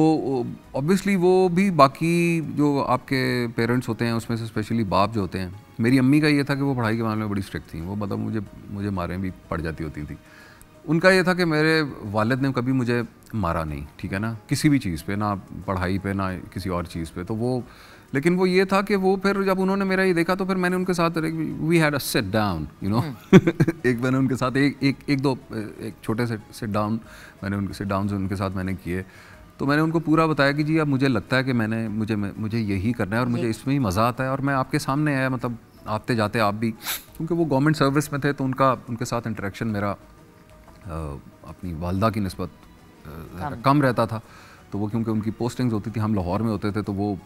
ऑब्वियसली वो भी बाकी जो आपके पेरेंट्स होते हैं उसमें से स्पेशली बाप जो होते हैं, मेरी अम्मी का ये था कि वो पढ़ाई के मामले में बड़ी स्ट्रिक्ट थी, वो मतलब मुझे मारें भी पड़ जाती होती थी। उनका ये था कि मेरे वालिद ने कभी मुझे मारा नहीं, ठीक है ना, किसी भी चीज़ पे, ना पढ़ाई पे ना किसी और चीज़ पे, तो वो, लेकिन वो ये था कि वो फिर जब उन्होंने मेरा ये देखा तो फिर मैंने उनके साथ we had a sit down, you know, एक मैंने उनके साथ एक छोटे से सिट डाउन मैंने उनके सिट डाउन उनके साथ मैंने किए, तो मैंने उनको पूरा बताया कि जी अब मुझे लगता है कि मुझे यही करना है और मुझे इसमें ही मज़ा आता है, और मैं आपके सामने आया, मतलब आते जाते आप भी, क्योंकि वो गवर्नमेंट सर्विस में थे तो उनके साथ इंटरेक्शन मेरा अपनी वालदा की निस्बत कम रहता था, तो वो क्योंकि उनकी पोस्टिंग्स होती थी, हम लाहौर में होते थे, तो वो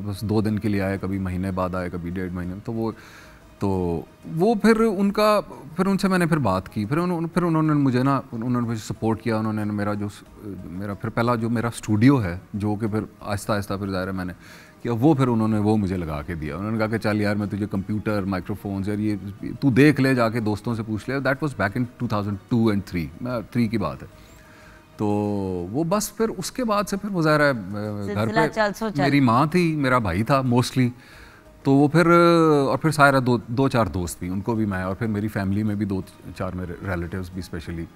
बस 2 दिन के लिए आए, कभी महीने बाद आए, कभी 1.5 महीने, तो वो फिर उनसे मैंने फिर बात की, फिर उन्होंने मुझे सपोर्ट किया, उन्होंने मेरा फिर पहला जो मेरा स्टूडियो है, जो कि फिर आहिस्ता आहिस्ता फिर ज़ाहिर है मैंने किया, वो मुझे लगा के दिया। उन्होंने कहा कि चल यार मैं तुझे कंप्यूटर, माइक्रोफोन्स, यार ये तू देख ले, जाके दोस्तों से पूछ ले। That was back in 2002 and 3, मैं 3 की बात है। तो वो बस फिर उसके बाद से फिर वो ज़ाहिर है घर पे मेरी माँ थी, मेरा भाई था मोस्टली, तो वो फिर सारा 2-4 दोस्त भी, उनको भी मैं, और फिर मेरी फैमिली में भी 2-4 मेरे रिलेटिव्स भी, स्पेशली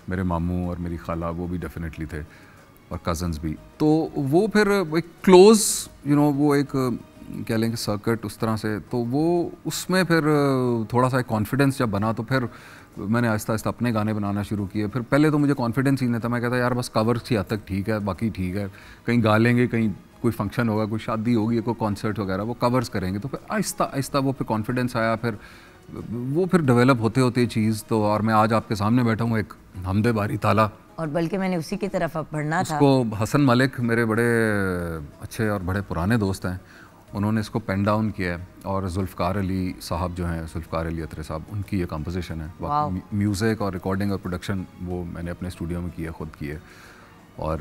मेरे मामू और मेरी खाला, वो भी डेफिनेटली थे, और कज़न्स भी। तो वो फिर एक क्लोज, यू नो, वो एक कह लेंगे सर्किट उस तरह से, तो वो उसमें फिर थोड़ा सा कॉन्फिडेंस जब बना, तो फिर मैंने आहिस्ता आहिस्ता अपने गाने बनाना शुरू किए। फिर पहले तो मुझे कॉन्फिडेंस ही नहीं था, मैं कहता यार बस कवर की हद तक ठीक है, बाकी ठीक है, कहीं गा लेंगे, कहीं कोई फंक्शन होगा, कोई शादी होगी, कोई कॉन्सर्ट वगैरह, वो कवर्स करेंगे। तो फिर आहिस्ता आहिस्ता वो फिर कॉन्फिडेंस आया, फिर डेवलप होते होते चीज़, तो और मैं आज आपके सामने बैठा हूँ एक हमदे बारी ताला, और बल्कि मैंने उसी की तरफ अब बढ़ना था। उसको हसन मलिक मेरे बड़े अच्छे और बड़े पुराने दोस्त हैं, उन्होंने इसको पेन डाउन किया है, और जुल्फ़कार अली साहब जो हैं, जुल्फ़कार अली अतरे साहब, उनकी ये कंपोजिशन है। बाकी म्यूज़िक और रिकॉर्डिंग और प्रोडक्शन वो मैंने अपने स्टूडियो में किया, खुद किए। और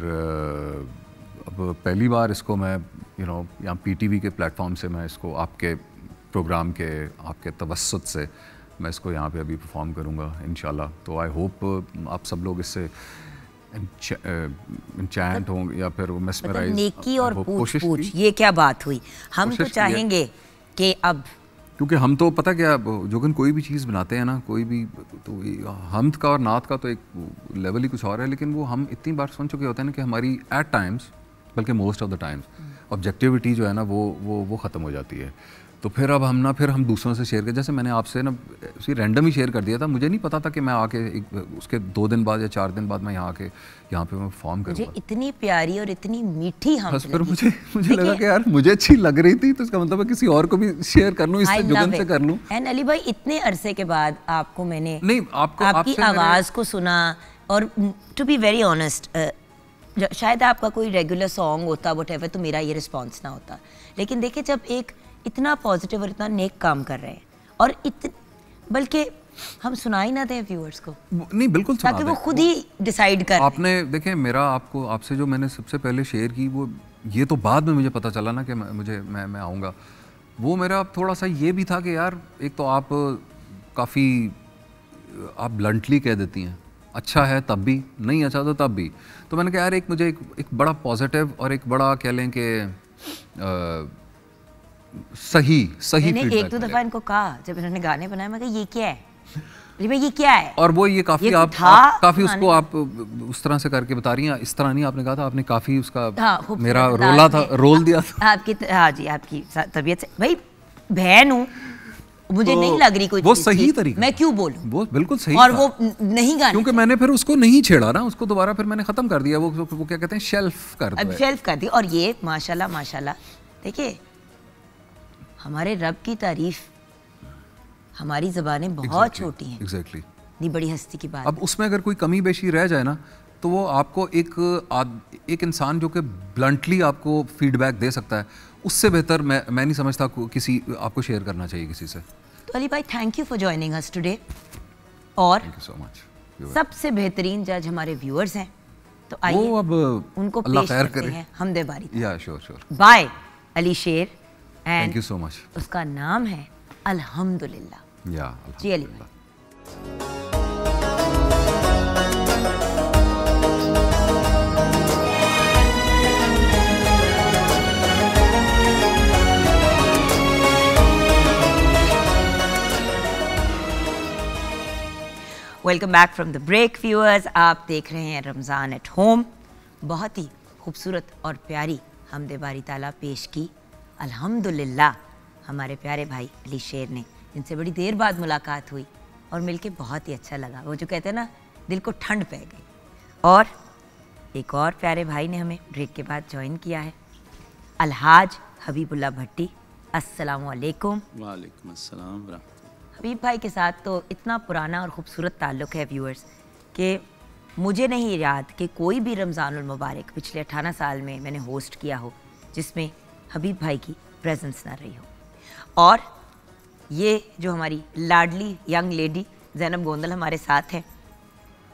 अब पहली बार इसको मैं यहाँ PTV के प्लेटफॉर्म से मैं इसको आपके प्रोग्राम के आपके तवस्सुत से मैं इसको यहाँ पे अभी परफॉर्म करूँगा इंशाल्लाह। तो आई होप आप सब लोग इससे इंचैंट होंगे या फिर मेस्मराइज। नेकी और पूछ ये क्या बात हुई। हम तो चाहेंगे कि अब, क्योंकि हम तो पता क्या जोगन, कोई भी चीज़ बनाते हैं ना, कोई भी, तो हमद का और नात का तो एक लेवल ही कुछ और है, लेकिन वो हम इतनी बार सुन चुके होते हैं ना कि हमारी एट टाइम्स, बल्कि most of the times objectivity जो है ना वो ख़त्म हो जाती है। तो फिर अब हम दूसरों से शेयर कर, जैसे मैंने आपसे ना रैंडम ही शेयर कर दिया था, मुझे नहीं पता था कि मैं आके उसके 2 दिन बाद या 4 दिन बाद मैं यहाँ पे मैं फॉर्म करूँगा। मुझे इतनी प्यारी और इतनी मीठी हम बस फिर मुझे लगा कि यार मुझे अच्छी लग रही थी, तो इसका मतलब है किसी और को भी शेयर कर लूँ, इससे जुगन से कर लूँ। एंड अली भाई, इतने अरसे के बाद आपको मैंने आपकी आवाज़ को सुना, और टू बी वेरी ऑनेस्ट, शायद आपका कोई रेगुलर सॉन्ग होता व्हाटएवर, तो मेरा ये रिस्पॉन्स ना होता। लेकिन देखिए, जब एक इतना पॉजिटिव और इतना नेक काम कर रहे हैं, और बल्कि हम सुना ही ना दें व्यूअर्स को, नहीं बिल्कुल सुना, ताकि वो खुद ही डिसाइड कर। आपने देखें, मेरा आपसे जो मैंने सबसे पहले शेयर की, वो ये तो बाद में मुझे पता चला ना कि मैं आऊँगा। वो मेरा थोड़ा सा ये भी था कि यार एक तो आप काफ़ी आप ब्लंटली कह देती हैं, अच्छा है तब भी, नहीं अच्छा तो तब भी। तो मैंने कहा यार मुझे एक बड़ा पॉजिटिव और एक बड़ा कह लें कि सही मैंने एक दो दफा इनको कहा, जब इन्होंने गाने बनाए, मैं कहा ये क्या है भाई, ये क्या है। और वो ये काफी आप काफी उसको आप उस तरह से करके बता रही हैं, इस तरह नहीं आपने कहा था, आपने काफी उसका मेरा रोल दिया था आपकी। हाँ जी, आपकी तबीयत से भाई, बहन हूँ, मुझे नहीं लग रही कोई वो सही तरीका, मैं क्यों बोलूं, वो बिल्कुल सही, और वो नहीं गाना, क्योंकि मैंने फिर उसको नहीं छेड़ा ना, उसको दोबारा फिर मैंने खत्म कर दिया, वो क्या कहते हैं, शेल्फ कर दिया, शेल्फ कर दी। और ये माशाल्लाह देखिए, हमारे रब की तारीफ, हमारी ज़बानें बहुत छोटी हैं, एग्जैक्टली, नहीं बड़ी हस्ती की बात। अब उसमें अगर कोई कमी बेशी रह जाए ना, तो वो आपको एक इंसान जो कि ब्लंटली आपको फीडबैक दे सकता है, उससे बेहतर मैं नहीं समझता किसी आपको शेयर करना चाहिए किसी से। तो अली भाई, thank you for joining us today, और थैंक यू सो मच। सबसे बेहतरीन जज हमारे व्यूअर्स हैं, तो आइए अब उनको अल्लाह पेश खैर करते करे। हैं हमदे बारी। या sure bye. Ali Sher and thank you so much. उसका नाम है अल्हम्दुलिल्लाह। या जी अली भाई। Welcome back from the break viewers. आप देख रहे हैं रमज़ान एट होम। बहुत ही खूबसूरत और प्यारी हमदे बारी ताला पेश की अल्हम्दुलिल्लाह हमारे प्यारे भाई अली शेर ने, जिनसे बड़ी देर बाद मुलाकात हुई और मिलके बहुत ही अच्छा लगा। वो जो कहते हैं ना, दिल को ठंड पै गई। और एक और प्यारे भाई ने हमें ब्रेक के बाद ज्वाइन किया है, अलहाज हबीबुल्लाह भट्टी। अस्सलामु अलैकुम। वालेकुम अस्सलाम। हबीब भाई के साथ तो इतना पुराना और ख़ूबसूरत ताल्लुक़ है व्यूअर्स कि मुझे नहीं याद कि कोई भी रमज़ानुल मुबारक पिछले 18 साल में मैंने होस्ट किया हो जिसमें हबीब भाई की प्रेजेंस ना रही हो। और ये जो हमारी लाडली यंग लेडी ज़ैनब गोंदल हमारे साथ हैं,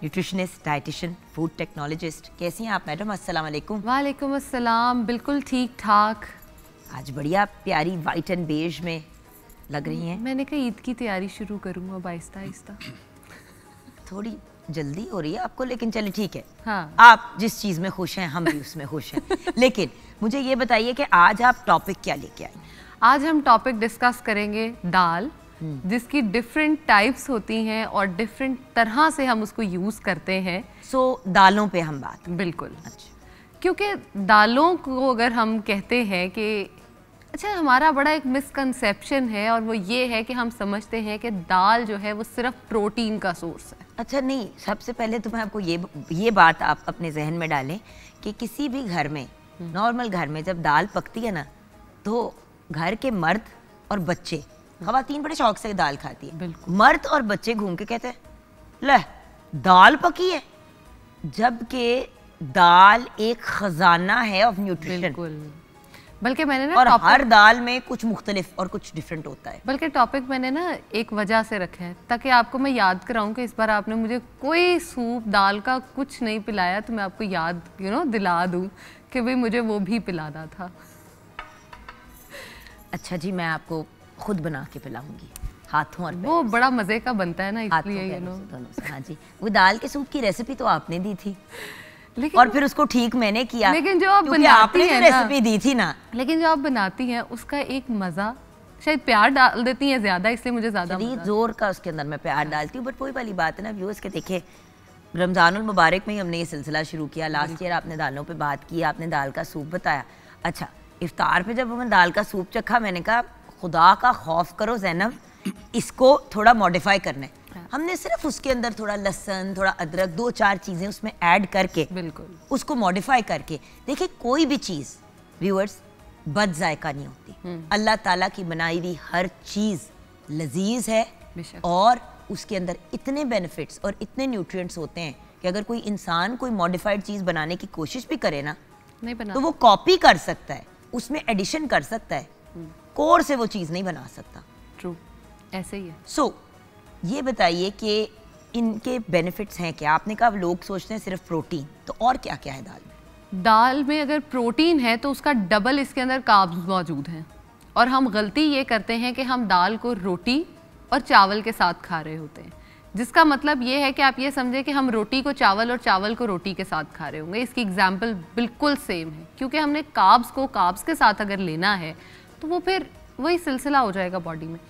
न्यूट्रिशनिस्ट, डाइटिशियन, फूड टेक्नोलॉजिस्ट। कैसी हैं आप मैडम? अस्सलाम वालेकुम। वालेकुम अस्सलाम। बिल्कुल ठीक ठाक। आज बढ़िया प्यारी वाइट एंड बेज में लग रही हैं। मैंने कहा ईद की तैयारी शुरू करूँ अब आहिस्ता आहिस्ता। थोड़ी जल्दी हो रही है आपको, लेकिन चलिए ठीक है। हाँ। आप जिस चीज़ में खुश हैं हम भी उसमें खुश हैं। लेकिन मुझे ये बताइए कि आज आप टॉपिक क्या लेके आए? आज हम टॉपिक डिस्कस करेंगे दाल, जिसकी डिफरेंट टाइप्स होती हैं और डिफरेंट तरह से हम उसको यूज़ करते हैं। सो दालों पे हम बात। बिल्कुल। अच्छा, क्योंकि दालों को अगर हम कहते हैं कि अच्छा, हमारा बड़ा एक मिसकंसेप्शन है और वो ये है कि हम समझते हैं कि दाल जो है वो सिर्फ प्रोटीन का सोर्स है। अच्छा नहीं, सबसे पहले तो मैं आपको ये बात आप अपने जहन में डालें कि किसी भी घर में, नॉर्मल घर में जब दाल पकती है ना, तो घर के मर्द और बच्चे, खवातीन बड़े शौक से दाल खाती है। बिल्कुल। मर्द और बच्चे घूम के कहते हैं ले दाल पकी है, जबकि दाल एक खजाना है ऑफ न्यूट्रिशन। बिल्कुल। बल्कि मैंने ना और हर दाल में कुछ मुख्तलिफ और कुछ डिफरेंट होता है। बल्कि टॉपिक मैंने ना एक वजह से रखा है ताकि आपको मैं याद कराऊं कि इस बार आपने मुझे कोई सूप दाल का कुछ नहीं पिलाया, तो मैं आपको याद दिला दूं कि भाई मुझे वो भी पिलाना था। अच्छा जी, मैं आपको खुद बना के पिलाऊंगी हाथों और वो बड़ा मजे का बनता है ना, इसलिए दोनों से। हाँ जी, वो दाल के सूप की रेसिपी तो आपने दी थी, लेकिन और फिर उसको ठीक मैंने किया। लेकिन जो आप बनाती बनाती हैं, रेसिपी दी थी ना, लेकिन जो आप बनाती हैं उसका एक मजा, शायद प्यार डाल देती हैं ज्यादा, इसलिए मुझे ज्यादा जोर का उसके अंदर मैं प्यार डालती हूँ। बट वही वाली बात है ना व्यूअर्स के, देखे रमज़ानुल मुबारक में ही हमने ये सिलसिला शुरू किया। लास्ट ईयर आपने दालों पे बात की, आपने दाल का सूप बताया। अच्छा, इफ्तार पे जब हमने दाल का सूप चखा, मैंने कहा खुदा का खौफ करो ज़ैनब, इसको थोड़ा मॉडिफाई करना है। हमने सिर्फ उसके अंदर थोड़ा लहसुन, थोड़ा अदरक, 2-4 चीज़ें उसमें ऐड करके, बिल्कुल उसको मॉडिफाई करके। देखिए कोई भी चीज़ व्यूअर्स बद जायका नहीं होती। अल्लाह ताला की बनाई हुई हर चीज़ लजीज है और उसके अंदर इतने बेनिफिट्स और इतने न्यूट्रिएंट्स होते हैं कि अगर कोई इंसान कोई मॉडिफाइड चीज़ बनाने की कोशिश भी करे ना, नहीं बना तो वो कॉपी कर सकता है, उसमें एडिशन कर सकता है, कोर से वो चीज़ नहीं बना सकता। ट्रू, ऐसे ही है। सो ये बताइए कि इनके बेनिफिट्स हैं क्या? आपने कहा लोग सोचते हैं सिर्फ प्रोटीन, तो और क्या क्या है दाल में? दाल में अगर प्रोटीन है तो उसका डबल इसके अंदर कार्ब्स मौजूद हैं। और हम गलती ये करते हैं कि हम दाल को रोटी और चावल के साथ खा रहे होते हैं, जिसका मतलब ये है कि आप ये समझें कि हम रोटी को चावल और चावल को रोटी के साथ खा रहे होंगे। इसकी एग्जाम्पल बिल्कुल सेम है, क्योंकि हमने कार्ब्स को कार्ब्स के साथ अगर लेना है तो वो फिर वही सिलसिला हो जाएगा बॉडी में।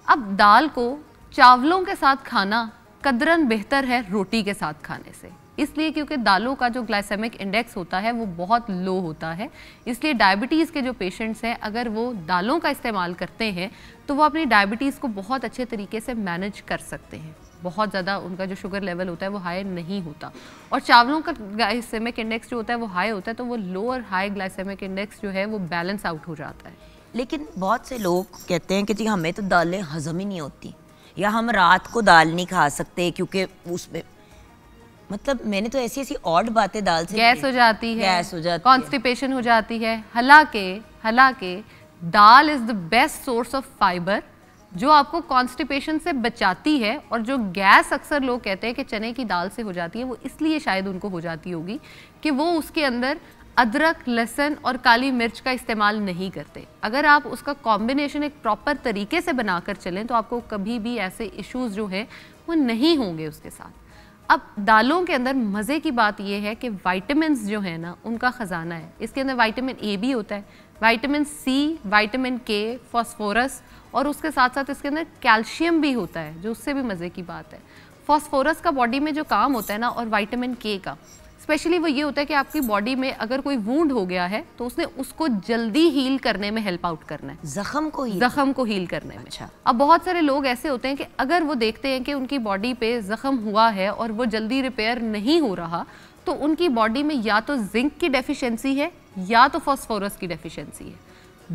अब दाल को चावलों के साथ खाना कदरन बेहतर है रोटी के साथ खाने से, इसलिए क्योंकि दालों का जो ग्लाइसेमिक इंडेक्स होता है वो बहुत लो होता है। इसलिए डायबिटीज़ के जो पेशेंट्स हैं, अगर वो दालों का इस्तेमाल करते हैं तो वो अपनी डायबिटीज़ को बहुत अच्छे तरीके से मैनेज कर सकते हैं। बहुत ज़्यादा उनका जो शुगर लेवल होता है वो हाई नहीं होता। और चावलों का ग्लाइसेमिक इंडेक्स जो होता है वो हाई होता है, तो वो लो और हाई ग्लाइसेमिक इंडेक्स जो है वो बैलेंस आउट हो जाता है। लेकिन बहुत से लोग कहते हैं कि जी हमें तो दालें हजम ही नहीं होती, या हम रात को दाल नहीं खा सकते क्योंकि उसमें, मतलब मैंने तो ऐसी ऐसी ऑड बातें दाल से, गैस हो जाती है, गैस हो जाती है, कॉन्स्टिपेशन हो जाती है। हालांकि dal is the best source of fibre जो आपको कॉन्स्टिपेशन से बचाती है। और जो गैस अक्सर लोग कहते हैं कि चने की दाल से हो जाती है, वो इसलिए शायद उनको हो जाती होगी कि वो उसके अंदर अदरक, लहसुन और काली मिर्च का इस्तेमाल नहीं करते। अगर आप उसका कॉम्बिनेशन एक प्रॉपर तरीके से बनाकर चलें तो आपको कभी भी ऐसे इश्यूज जो हैं वो नहीं होंगे उसके साथ। अब दालों के अंदर मज़े की बात यह है कि विटामिन्स जो है ना उनका ख़जाना है। इसके अंदर विटामिन ए भी होता है, विटामिन सी, विटामिन के, फास्फोरस और उसके साथ साथ इसके अंदर कैल्शियम भी होता है, जो उससे भी मज़े की बात है। फास्फोरस का बॉडी में जो काम होता है ना, और विटामिन के का स्पेशली वो ये होता है कि आपकी बॉडी में अगर कोई वूंड हो गया है तो उसने उसको जल्दी हील करने में हेल्प आउट करना है, जख्म को हील करने में। अच्छा। अब बहुत सारे लोग ऐसे होते हैं कि अगर वो देखते हैं कि उनकी बॉडी पे जख्म हुआ है और वो जल्दी रिपेयर नहीं हो रहा, तो उनकी बॉडी में या तो जिंक की डेफिशिएंसी है या तो फास्फोरस की डेफिशिएंसी है।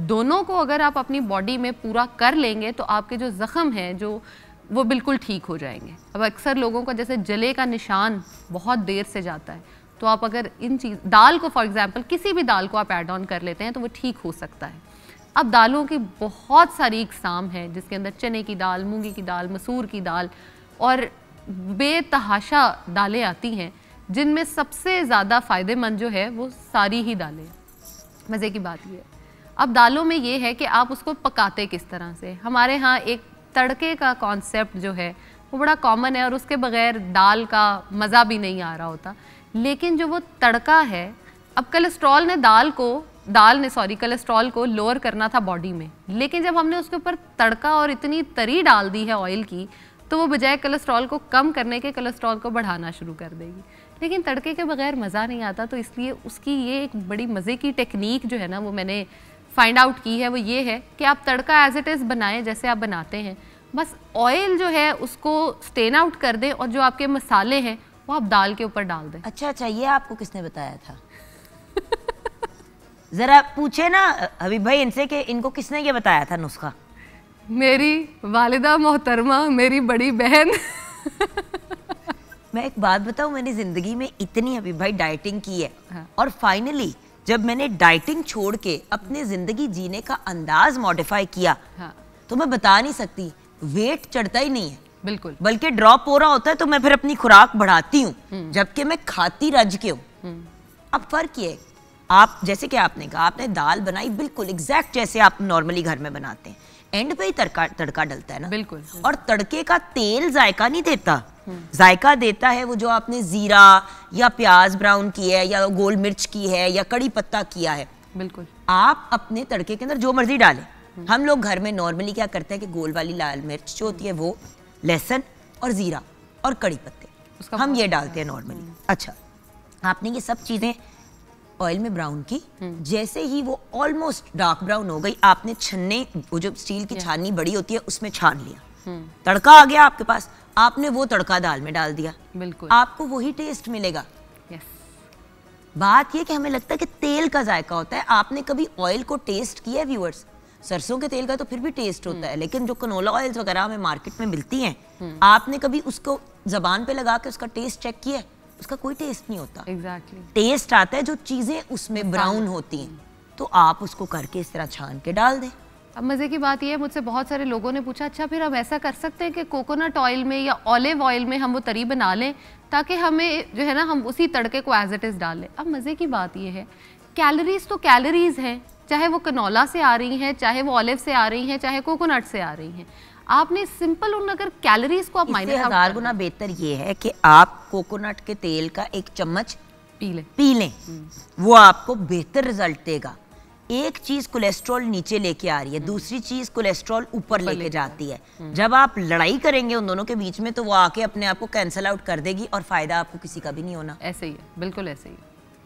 दोनों को अगर आप अपनी बॉडी में पूरा कर लेंगे तो आपके जो जख्म हैं जो वो बिल्कुल ठीक हो जाएंगे। अब अक्सर लोगों का जैसे जले का निशान बहुत देर से जाता है, तो आप अगर इन चीज़ दाल को फॉर एग्जांपल किसी भी दाल को आप ऐड ऑन कर लेते हैं तो वो ठीक हो सकता है। अब दालों की बहुत सारी इकसाम है जिसके अंदर चने की दाल, मूंगी की दाल, मसूर की दाल और बेतहाशा दालें आती हैं, जिनमें सबसे ज़्यादा फ़ायदेमंद जो है वो सारी ही दालें हैं। मज़े की बात ये है, अब दालों में ये है कि आप उसको पकाते किस तरह से। हमारे यहाँ एक तड़के का कॉन्सेप्ट जो है वो बड़ा कॉमन है और उसके बगैर दाल का मज़ा भी नहीं आ रहा होता। लेकिन जो वो तड़का है, अब कोलेस्ट्रॉल को लोअर करना था बॉडी में, लेकिन जब हमने उसके ऊपर तड़का और इतनी तरी डाल दी है ऑयल की, तो वो बजाय कोलेस्ट्रॉल को कम करने के कोलेस्ट्रॉल को बढ़ाना शुरू कर देगी। लेकिन तड़के के बगैर मज़ा नहीं आता, तो इसलिए उसकी ये एक बड़ी मज़े की टेक्निक जो है ना वो मैंने फाइंड आउट की है। वो ये है कि आप तड़का एज इट इज़ बनाएं जैसे आप बनाते हैं, बस ऑयल जो है उसको स्टेन आउट कर दें और जो आपके मसाले हैं वो आप दाल के ऊपर डाल दें। अच्छा, ये आपको किसने बताया था? जरा पूछे ना हबीब भाई इनसे कि इनको किसने ये बताया था नुस्खा? मेरी वालिदा मोहतरमा, मेरी बड़ी बहन। मैं एक बात बताऊं, मैंने जिंदगी में इतनी हबीब भाई डाइटिंग की है। हाँ। और फाइनली जब मैंने डाइटिंग छोड़ के अपनी जिंदगी जीने का अंदाज मॉडिफाई किया, हाँ, तो मैं बता नहीं सकती, वेट चढ़ता ही नहीं है बिल्कुल, बल्कि ड्रॉप हो रहा होता है। तो मैं फिर अपनी खुराक बढ़ाती हूँ जबकि मैं खाती रज के हूँ। अब फर्क ये है, आप जैसे कि आपने कहा, आपने दाल बनाई बिल्कुल एग्जैक्ट जैसे आप नॉर्मली घर में बनाते हैं, एंड पे ही तड़का डलता है ना। बिल्कुल। और तड़के का तेल जायका नहीं देता, जायका देता है वो जो आपने जीरा या प्याज ब्राउन की है या गोल मिर्च की है या कड़ी पत्ता किया है। बिल्कुल। आप अपने तड़के के अंदर जो मर्जी डालें। हम लोग घर में नॉर्मली क्या करते हैं कि गोल वाली लाल मिर्च जो होती है वो, लहसुन और जीरा और कड़ी पत्ते हम ये डालते हैं नॉर्मली। अच्छा, आपने ये सब चीजें ऑयल में ब्राउन की, जैसे ही वो ऑलमोस्ट डार्क ब्राउन हो गई, आपने छन्ने, वो जो स्टील की छाननी बड़ी होती है उसमें छान लिया, तड़का आ गया आपके पास, आपने वो तड़का दाल में डाल दिया। बिल्कुल, आपको वही टेस्ट मिलेगा। बात ये कि हमें लगता है कि तेल का जायका होता है। आपने कभी ऑयल को टेस्ट किया है व्यूअर्स? सरसों के तेल का तो फिर भी टेस्ट होता है, लेकिन जो कनोला ऑयल्स वगैरह हमें मार्केट में मिलती हैं, आपने कभी उसको जबान पे लगा के उसका टेस्ट चेक किया है? उसका कोई टेस्ट नहीं होता। Exactly. टेस्ट आता है जो चीजें उसमें ब्राउन होती हैं, तो आप उसको करके इस तरह छान के डाल दें। अब मज़े की बात यह है, मुझसे बहुत सारे लोगों ने पूछा, अच्छा फिर हम ऐसा कर सकते हैं कि कोकोनट ऑयल में या ऑलिव ऑयल में हम वो तरी बना लें ताकि हमें जो है ना हम उसी तड़के को एज इट इज़ डाल लें। अब मज़े की बात यह है, कैलोरीज तो कैलोरीज हैं, चाहे वो कनोला से आ रही हैं, चाहे वो ऑलिव से आ रही हैं, चाहे कोकोनट से आ रही हैं। आपने सिंपल उन अगर कैलोरीज को आप माइनस, 1000 गुना बेहतर ये है कि आप कोकोनट के तेल का 1 चम्मच पी लें, वो आपको बेहतर रिजल्ट देगा। एक चीज कोलेस्ट्रॉल नीचे लेके आ रही है, दूसरी चीज कोलेस्ट्रॉल ऊपर लेके जाती है। जब आप लड़ाई करेंगे उन दोनों के बीच में, तो वो आके अपने आप को कैंसल आउट कर देगी और फायदा आपको किसी का भी नहीं होना। ऐसे ही है, बिल्कुल ऐसे ही।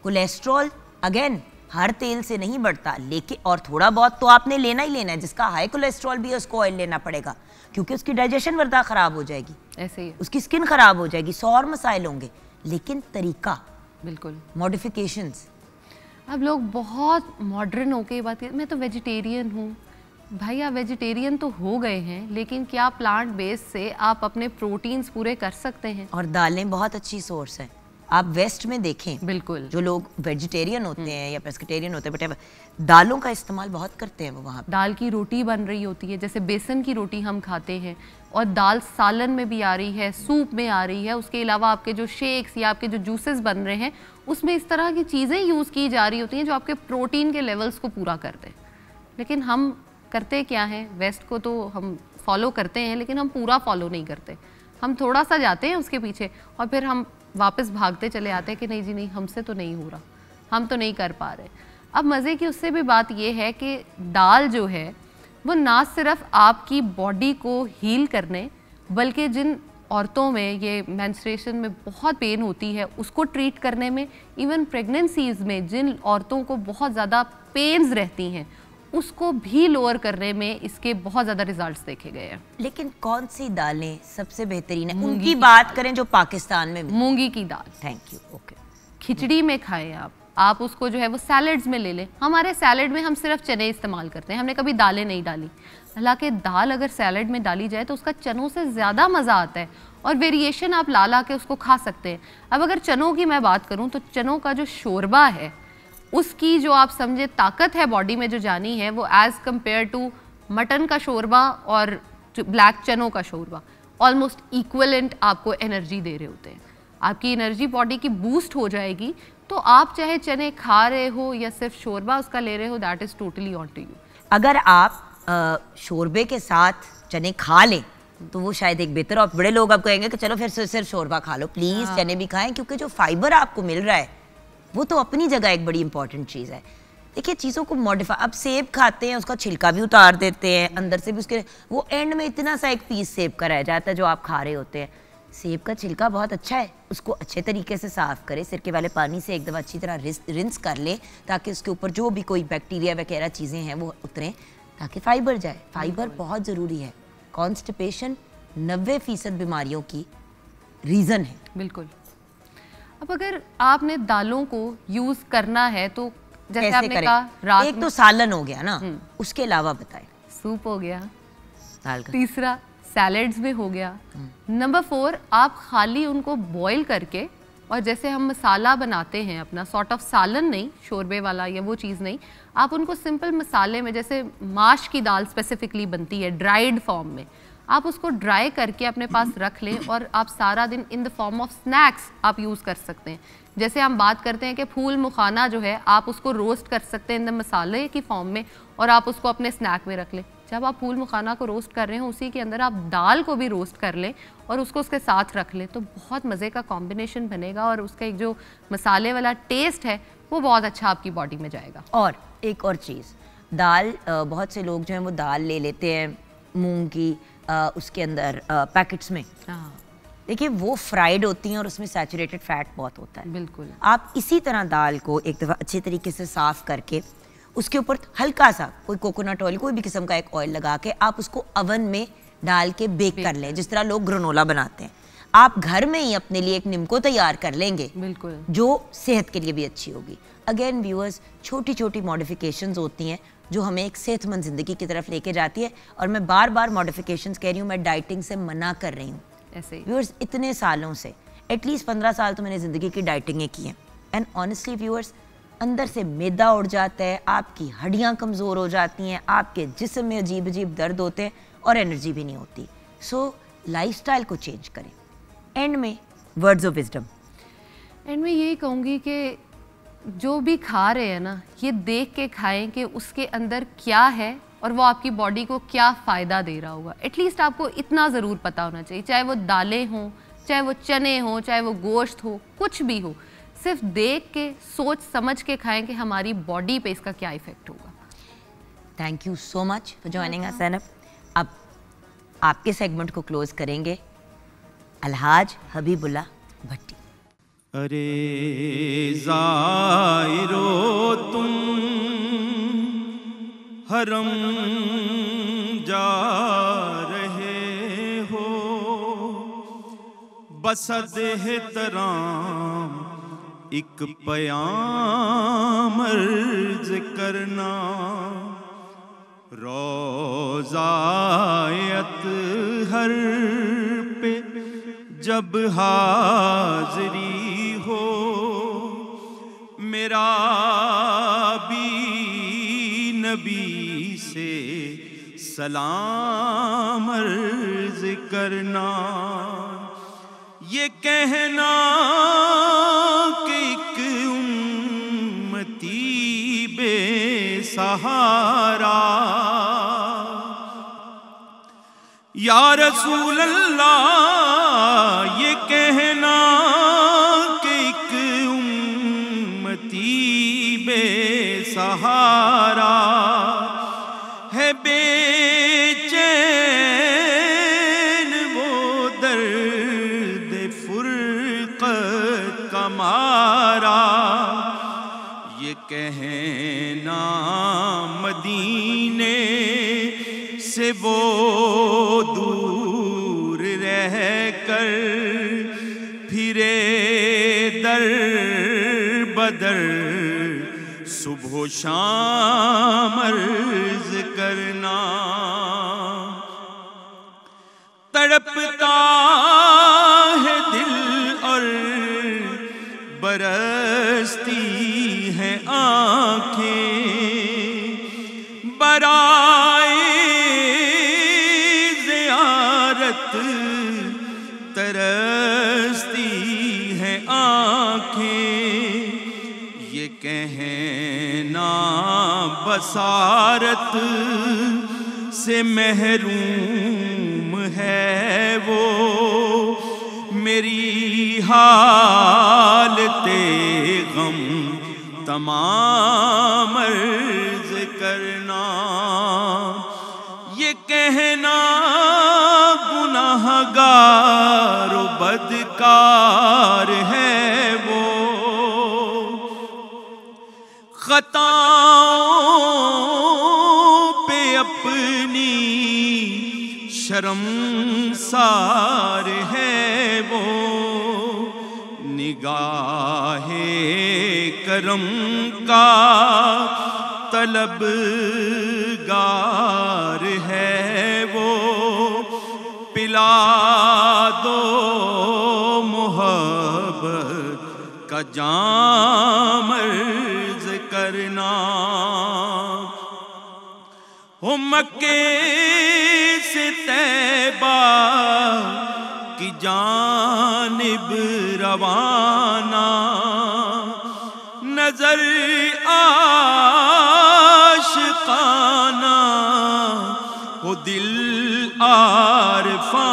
कोलेस्ट्रॉल अगेन हर तेल से नहीं बढ़ता, लेकिन और थोड़ा बहुत तो आपने लेना ही लेना है। जिसका हाई कोलेस्ट्रॉल भी है उसको ऑयल लेना पड़ेगा, क्योंकि उसकी डाइजेशन वर्दा खराब हो जाएगी, ऐसे ही उसकी स्किन खराब हो जाएगी, 100 और मसाइल होंगे। लेकिन तरीका, बिल्कुल मॉडिफिकेशंस। अब लोग बहुत मॉडर्न होके ये बात कहते, मैं तो वेजिटेरियन हूँ। भाई आप वेजिटेरियन तो हो गए हैं, लेकिन क्या प्लांट बेस से आप अपने प्रोटीन्स पूरे कर सकते हैं? और दालें बहुत अच्छी सोर्स है। आप वेस्ट में देखें, बिल्कुल, जो लोग वेजिटेरियन होते हैं या पेस्केटेरियन होते हैं, बट दालों का इस्तेमाल बहुत करते हैं वो वहाँ। दाल की रोटी बन रही होती है, जैसे बेसन की रोटी हम खाते हैं, और दाल सालन में भी आ रही है, सूप में आ रही है। उसके अलावा आपके जो शेक्स या आपके जो जूसेस बन रहे हैं उसमें इस तरह की चीज़ें यूज़ की जा रही होती हैं जो आपके प्रोटीन के लेवल्स को पूरा करते हैं। लेकिन हम करते क्या हैं, वेस्ट को तो हम फॉलो करते हैं लेकिन हम पूरा फॉलो नहीं करते। हम थोड़ा सा जाते हैं उसके पीछे और फिर हम वापस भागते चले आते हैं कि नहीं जी नहीं, हमसे तो नहीं हो रहा, हम तो नहीं कर पा रहे। अब मज़े की उससे भी बात ये है कि दाल जो है वो ना सिर्फ आपकी बॉडी को हील करने, बल्कि जिन औरतों में ये मेंस्ट्रुएशन में बहुत पेन होती है उसको ट्रीट करने में, इवन प्रेगनेंसीज में जिन औरतों को बहुत ज़्यादा पेन्स रहती हैं उसको भी लोअर करने में इसके बहुत ज़्यादा रिजल्ट्स देखे गए हैं। लेकिन कौन सी दालें सबसे बेहतरीन है? उनकी बात करें जो पाकिस्तान में। मूंगी की दाल। Thank you. ओके। खिचड़ी में खाएं आप उसको जो है वो सैलड्स में ले लें। हमारे सैलड में हम सिर्फ चने इस्तेमाल करते हैं, हमने कभी दालें नहीं डाली। हालांकि दाल अगर सैलड में डाली जाए तो उसका चनों से ज़्यादा मज़ा आता है और वेरिएशन आप ला के उसको खा सकते हैं। अब अगर चनों की मैं बात करूँ तो चनों का जो शोरबा है उसकी जो आप समझे ताकत है बॉडी में जो जानी है, वो एज़ कम्पेयर टू मटन का शोरबा और ब्लैक चनों का शोरबा ऑलमोस्ट इक्वलेंट आपको एनर्जी दे रहे होते हैं। आपकी एनर्जी बॉडी की बूस्ट हो जाएगी। तो आप चाहे चने खा रहे हो या सिर्फ शोरबा उसका ले रहे हो, that is totally on to you. अगर आप शोरबे के साथ चने खा लें तो वो शायद एक बेहतर, और बड़े लोग आपको कहेंगे कि चलो फिर सिर्फ शोरबा खा लो, प्लीज़ चने भी खाएं, क्योंकि जो फाइबर आपको मिल रहा है वो तो अपनी जगह एक बड़ी इंपॉर्टेंट चीज़ है। देखिए चीज़ों को मॉडिफाई, अब सेब खाते हैं उसका छिलका भी उतार देते हैं, अंदर से भी उसके वो एंड में इतना सा एक पीस सेब का रह जाता है जो आप खा रहे होते हैं। सेब का छिलका बहुत अच्छा है, उसको अच्छे तरीके से साफ़ करें, सिरके वाले पानी से एक दफ़ा अच्छी तरह रिंस कर ले ताकि उसके ऊपर जो भी कोई बैक्टीरिया वगैरह चीज़ें हैं वो उतरें ताकि फाइबर जाए। फाइबर बहुत ज़रूरी है। कॉन्स्टिपेशन 90% बीमारियों की रीज़न है। बिल्कुल। अब अगर आपने दालों को यूज़ करना है तो जैसे आपने कहा रात एक तो सालन हो गया ना, उसके अलावा बताएं। सूप हो गया दाल का। तीसरा सैलड्स में हो गया। नंबर 4 आप खाली उनको बॉईल करके, और जैसे हम मसाला बनाते हैं अपना सॉर्ट ऑफ सालन नहीं, शोरबे वाला या वो चीज़ नहीं, आप उनको सिंपल मसाले में, जैसे माश की दाल स्पेसिफिकली बनती है ड्राइड फॉर्म में, आप उसको ड्राई करके अपने पास रख लें और आप सारा दिन in the form of snacks आप यूज़ कर सकते हैं। जैसे हम बात करते हैं कि फूल मुखाना जो है आप उसको रोस्ट कर सकते हैं इन द मसाले की फॉर्म में और आप उसको अपने स्नैक में रख लें। जब आप फूल मुखाना को रोस्ट कर रहे हो उसी के अंदर आप दाल को भी रोस्ट कर लें और उसको उसके साथ रख लें, तो बहुत मज़े का कॉम्बिनेशन बनेगा और उसका एक जो मसाले वाला टेस्ट है वो बहुत अच्छा आपकी बॉडी में जाएगा। और एक और चीज़, दाल बहुत से लोग जो हैं वो दाल ले लेते हैं मूंग की, उसके अंदर पैकेट्स में, देखिए वो फ्राइड होती हैं और उसमें सैचुरेटेड फैट बहुत होता है। बिल्कुल। आप इसी तरह दाल को एक दफ़ा अच्छे तरीके से साफ़ करके उसके ऊपर हल्का सा कोई कोकोनट ऑयल, कोई भी किस्म का एक ऑयल लगा के आप उसको अवन में डाल के बेक कर लें, जिस तरह लोग ग्रेनोला बनाते हैं। आप घर में ही अपने लिए एक निम्को तैयार कर लेंगे, बिल्कुल, जो सेहत के लिए भी अच्छी होगी। अगेन व्यूअर्स, छोटी छोटी मॉडिफिकेशंस होती हैं जो हमें एक सेहतमंद ज़िंदगी की तरफ लेके जाती है। और मैं बार बार मॉडिफिकेशंस कह रही हूँ, मैं डाइटिंग से मना कर रही हूँ। ऐसे व्यूअर्स, इतने सालों से एटलीस्ट 15 साल तो मैंने ज़िंदगी की डाइटिंगें की हैं, एंड ऑनेस्टली व्यूअर्स, अंदर से मैदा उड़ जाता है, आपकी हड्डियाँ कमज़ोर हो जाती हैं, आपके जिस्म में अजीब अजीब दर्द होते हैं और एनर्जी भी नहीं होती। सो लाइफस्टाइल को चेंज करें। एंड में वर्ड्स ऑफ विजडम, एंड मैं यही कहूँगी कि जो भी खा रहे हैं ना, ये देख के खाएं कि उसके अंदर क्या है और वो आपकी बॉडी को क्या फ़ायदा दे रहा होगा। एटलीस्ट आपको इतना ज़रूर पता होना चाहिए, चाहे वो दालें हों, चाहे वो चने हों, चाहे वो गोश्त हो, कुछ भी हो, सिर्फ देख के सोच समझ के खाएं कि हमारी बॉडी पे इसका क्या इफेक्ट होगा। Thank you so much for joining अस ज़ैनब। अब आपके सेगमेंट को क्लोज करेंगे अलहाज हबीबुल्लाह भट्टी। अरे ज़ायरो तुम हरम जा रहे हो, बसद एहतराम एक पयाम अर्ज करना, रोज़ायत हर पे जब हाज़री हो, मेरा भी नबी से सलाम अर्ज करना, ये कहना कि एक उम्मती बेसहारा, या रसूल अल्लाह ये कहना कि एक उम्मती बेसहारा है, बेचैन वो दर्द फुरक़त का मारा, ये कहना मदीने से वो दूर रह कर फिरे दर बदर, सुबह शाम अर्ज करना। तड़पता है दिल और बरसती है आँखें, बराए ज़ियारत तरसती है आँखें, ये कहना बसारत से महरूम है वो, मेरी हालते गम तमाम अर्ज करना, ये कहना गुनाहगार बदकार है वो, खताओं पे अपनी शर्मसार है वो, निगाहे करम का तलबगार है वो, पिला दो मोहब्बत का जाम अर्ज करना। हो मक्के से तैबा की जानिब रवाना, नजर आशिकाना हो दिल आरफाना,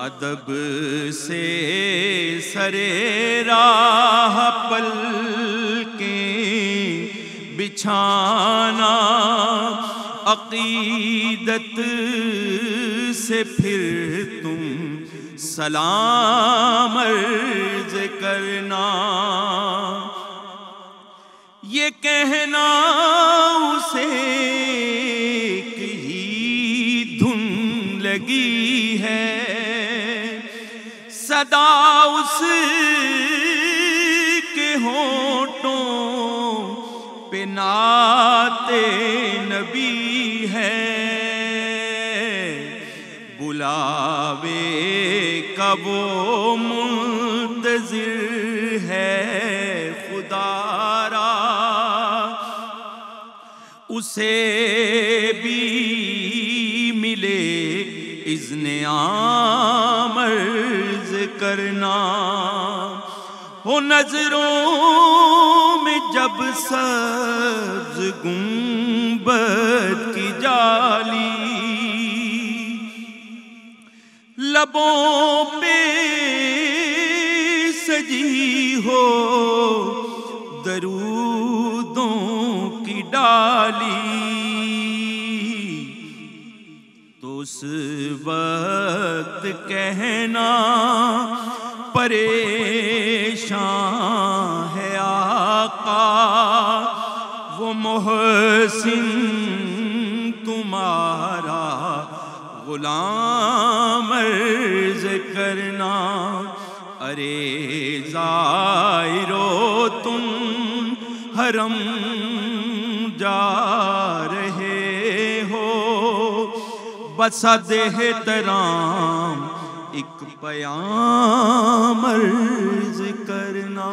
अदब से सरे राह पल के बिछाना, अकीदत से फिर तुम सलाम अर्ज करना, ये कहना उसे ही धुन लगी है, सदा उस के होठों पे नाते नबी है, बुलावे का वो मुंतज़िर है खुदारा, उसे भी मिले इज़्ने आम अर्ज करना। हो नजरों में जब सब्ज़ गुंबद की जाली, लबों पे सजी हो दरूदों की डाली, तो उस वक्त कहना परेशान है आका, वो मोहसिन तुम्हारा गुलाम अर्ज करना। अरे ज़ाहिरो तुम हरम जा रहे हो, बसा देहतराम एक पयाम अर्ज करना।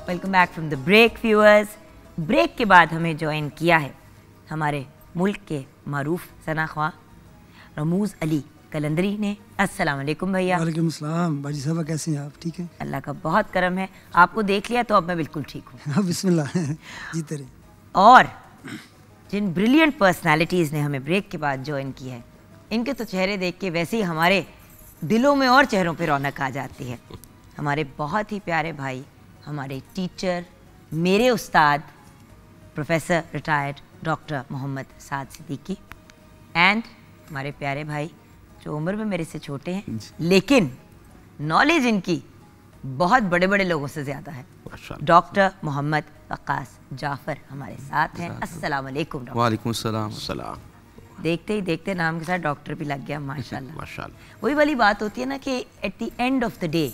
Welcome back from the break viewers. Break के बाद हमें ज्वाइन किया है हमारे मुल्क के मारूफ सनाख्वाह रमूज़ अली कलंदरी ने। अस्सलाम वालेकुम भैया। वालेकुम अस्सलाम। बाजी साहब कैसे हैं आप? ठीक हैं? अल्लाह का बहुत करम है, आपको देख लिया तो अब मैं बिल्कुल ठीक हूँ। हाँ बिस्मिल्लाह जीते रहे। और जिन ब्रिलियंट पर्सनालिटीज़ ने हमें ब्रेक के बाद ज्वाइन किया है, इनके तो चेहरे देख के वैसे ही हमारे दिलों में और चेहरों पर रौनक आ जाती है। हमारे बहुत ही प्यारे भाई, हमारे टीचर, मेरे उस्ताद professor retired doctor Mohammad Saad Siddiqui, and हमारे प्यारे भाई जो उम्र में मेरे से छोटे हैं लेकिन नॉलेज इनकी बहुत बड़े बड़े लोगों से ज़्यादा है, डॉक्टर मोहम्मद वक्कास जाफ़र हमारे साथ हैं। अस्सलाम वालेकुम। वालेकुम सलाम। देखते ही देखते नाम के साथ डॉक्टर भी लग गया, माशाल्लाह। वही वाली बात होती है ना कि at the end of the day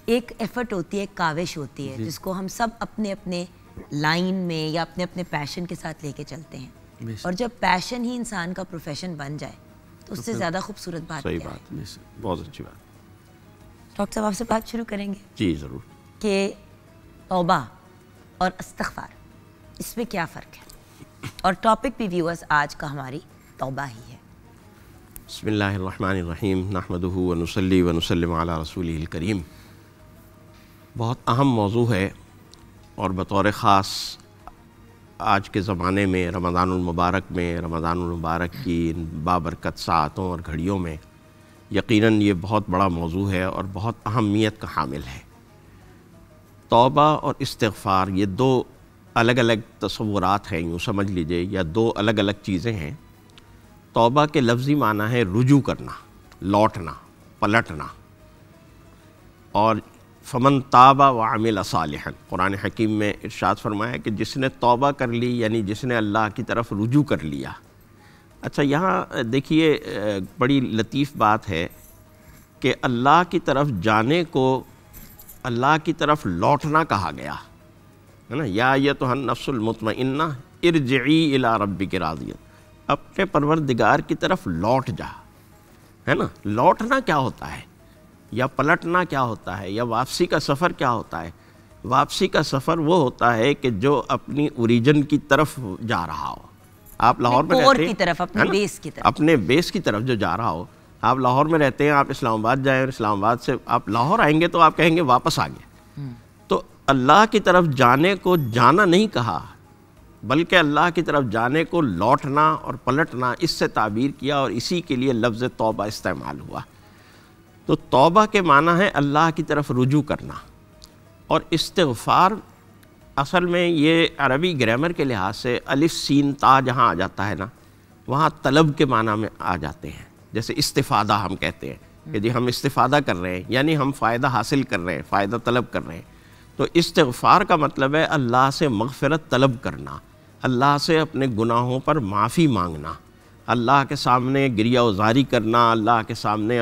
एक एफर्ट होती है, एक काविश होती है जिसको हम सब अपने अपने लाइन में या अपने अपने पैशन के साथ लेके चलते हैं। और जब पैशन ही इंसान का प्रोफेशन बन जाए तो उससे ज़्यादा खूबसूरत बात सही क्या बात है? बहुत अच्छी बात। डॉक्टर साहब आपसे बात शुरू करेंगे जी ज़रूर कि तौबा और इस्तिग़फ़ार, इसमें क्या फ़र्क है? और टॉपिक भी व्यूअर्स आज का हमारी तौबा ही है। बिस्मिल्लाहिर्रहमानिर्रहीम नहमदुहु व नुसल्ली व नुसल्लिम अला रसूलिहिल करीम। बहुत अहम मौजू है और बतौर ख़ास आज के ज़माने में रमज़ानुल मुबारक की बाबरकत सातों और घड़ियों में यकीनन ये बहुत बड़ा मौजू है और बहुत अहमियत का हामिल है। तौबा और इस्तिग़फ़ार ये दो अलग अलग तस्वुरात हैं, यूँ समझ लीजिए, या दो अलग अलग चीज़ें हैं। तौबा के लफ्ज़ी माना है रुजू करना, लौटना, पलटना। और फ़मन ताबा व अमिल सालिहन, कुरान हकीम में इरशाद फरमाया कि जिसने तौबा कर ली यानी जिसने अल्लाह की तरफ रुजू कर लिया। अच्छा, यहाँ देखिए बड़ी लतीफ़ बात है कि अल्लाह की तरफ जाने को अल्लाह की तरफ लौटना कहा गया है ना। या अय्युहन नफ्सुल मुतमइन्ना इरजिई इला रब्बिकी राज़िया, अपने परवरदिगार की तरफ लौट जा, है ना। लौटना क्या होता है या पलटना क्या होता है या वापसी का सफ़र क्या होता है? वापसी का सफ़र वो होता है कि जो अपनी ओरिजिन की तरफ जा रहा हो। आप लाहौर में रहते हैं, अपने बेस की तरफ जो जा रहा हो। आप लाहौर में रहते हैं, आप इस्लामाबाद जाएँ और इस्लामाबाद से आप लाहौर आएंगे तो आप कहेंगे वापस आ गए। तो अल्लाह की तरफ जाने को जाना नहीं कहा, बल्कि अल्लाह की तरफ जाने को लौटना और पलटना, इससे ताबीर किया और इसी के लिए लफ्ज़ तौबा इस्तेमाल हुआ। तो तौबा के माना है अल्लाह की तरफ रुजू करना, और इस्तिग़फ़ार असल में ये अरबी ग्रामर के लिहाज से अलिफ सीन ता जहाँ आ जाता है ना, वहाँ तलब के माना में आ जाते हैं। जैसे इस्तिफ़ादा हम कहते हैं कि जी हम इस्तिफ़ादा कर रहे हैं, यानी हम फ़ायदा हासिल कर रहे हैं, फ़ायदा तलब कर रहे हैं। तो इस्तिग़फ़ार का मतलब है अल्लाह से मग़फ़िरत तलब करना, अल्लाह से अपने गुनाहों पर माफ़ी मांगना, अल्लाह के सामने गिरिया उज़ारी करना, अल्लाह के सामने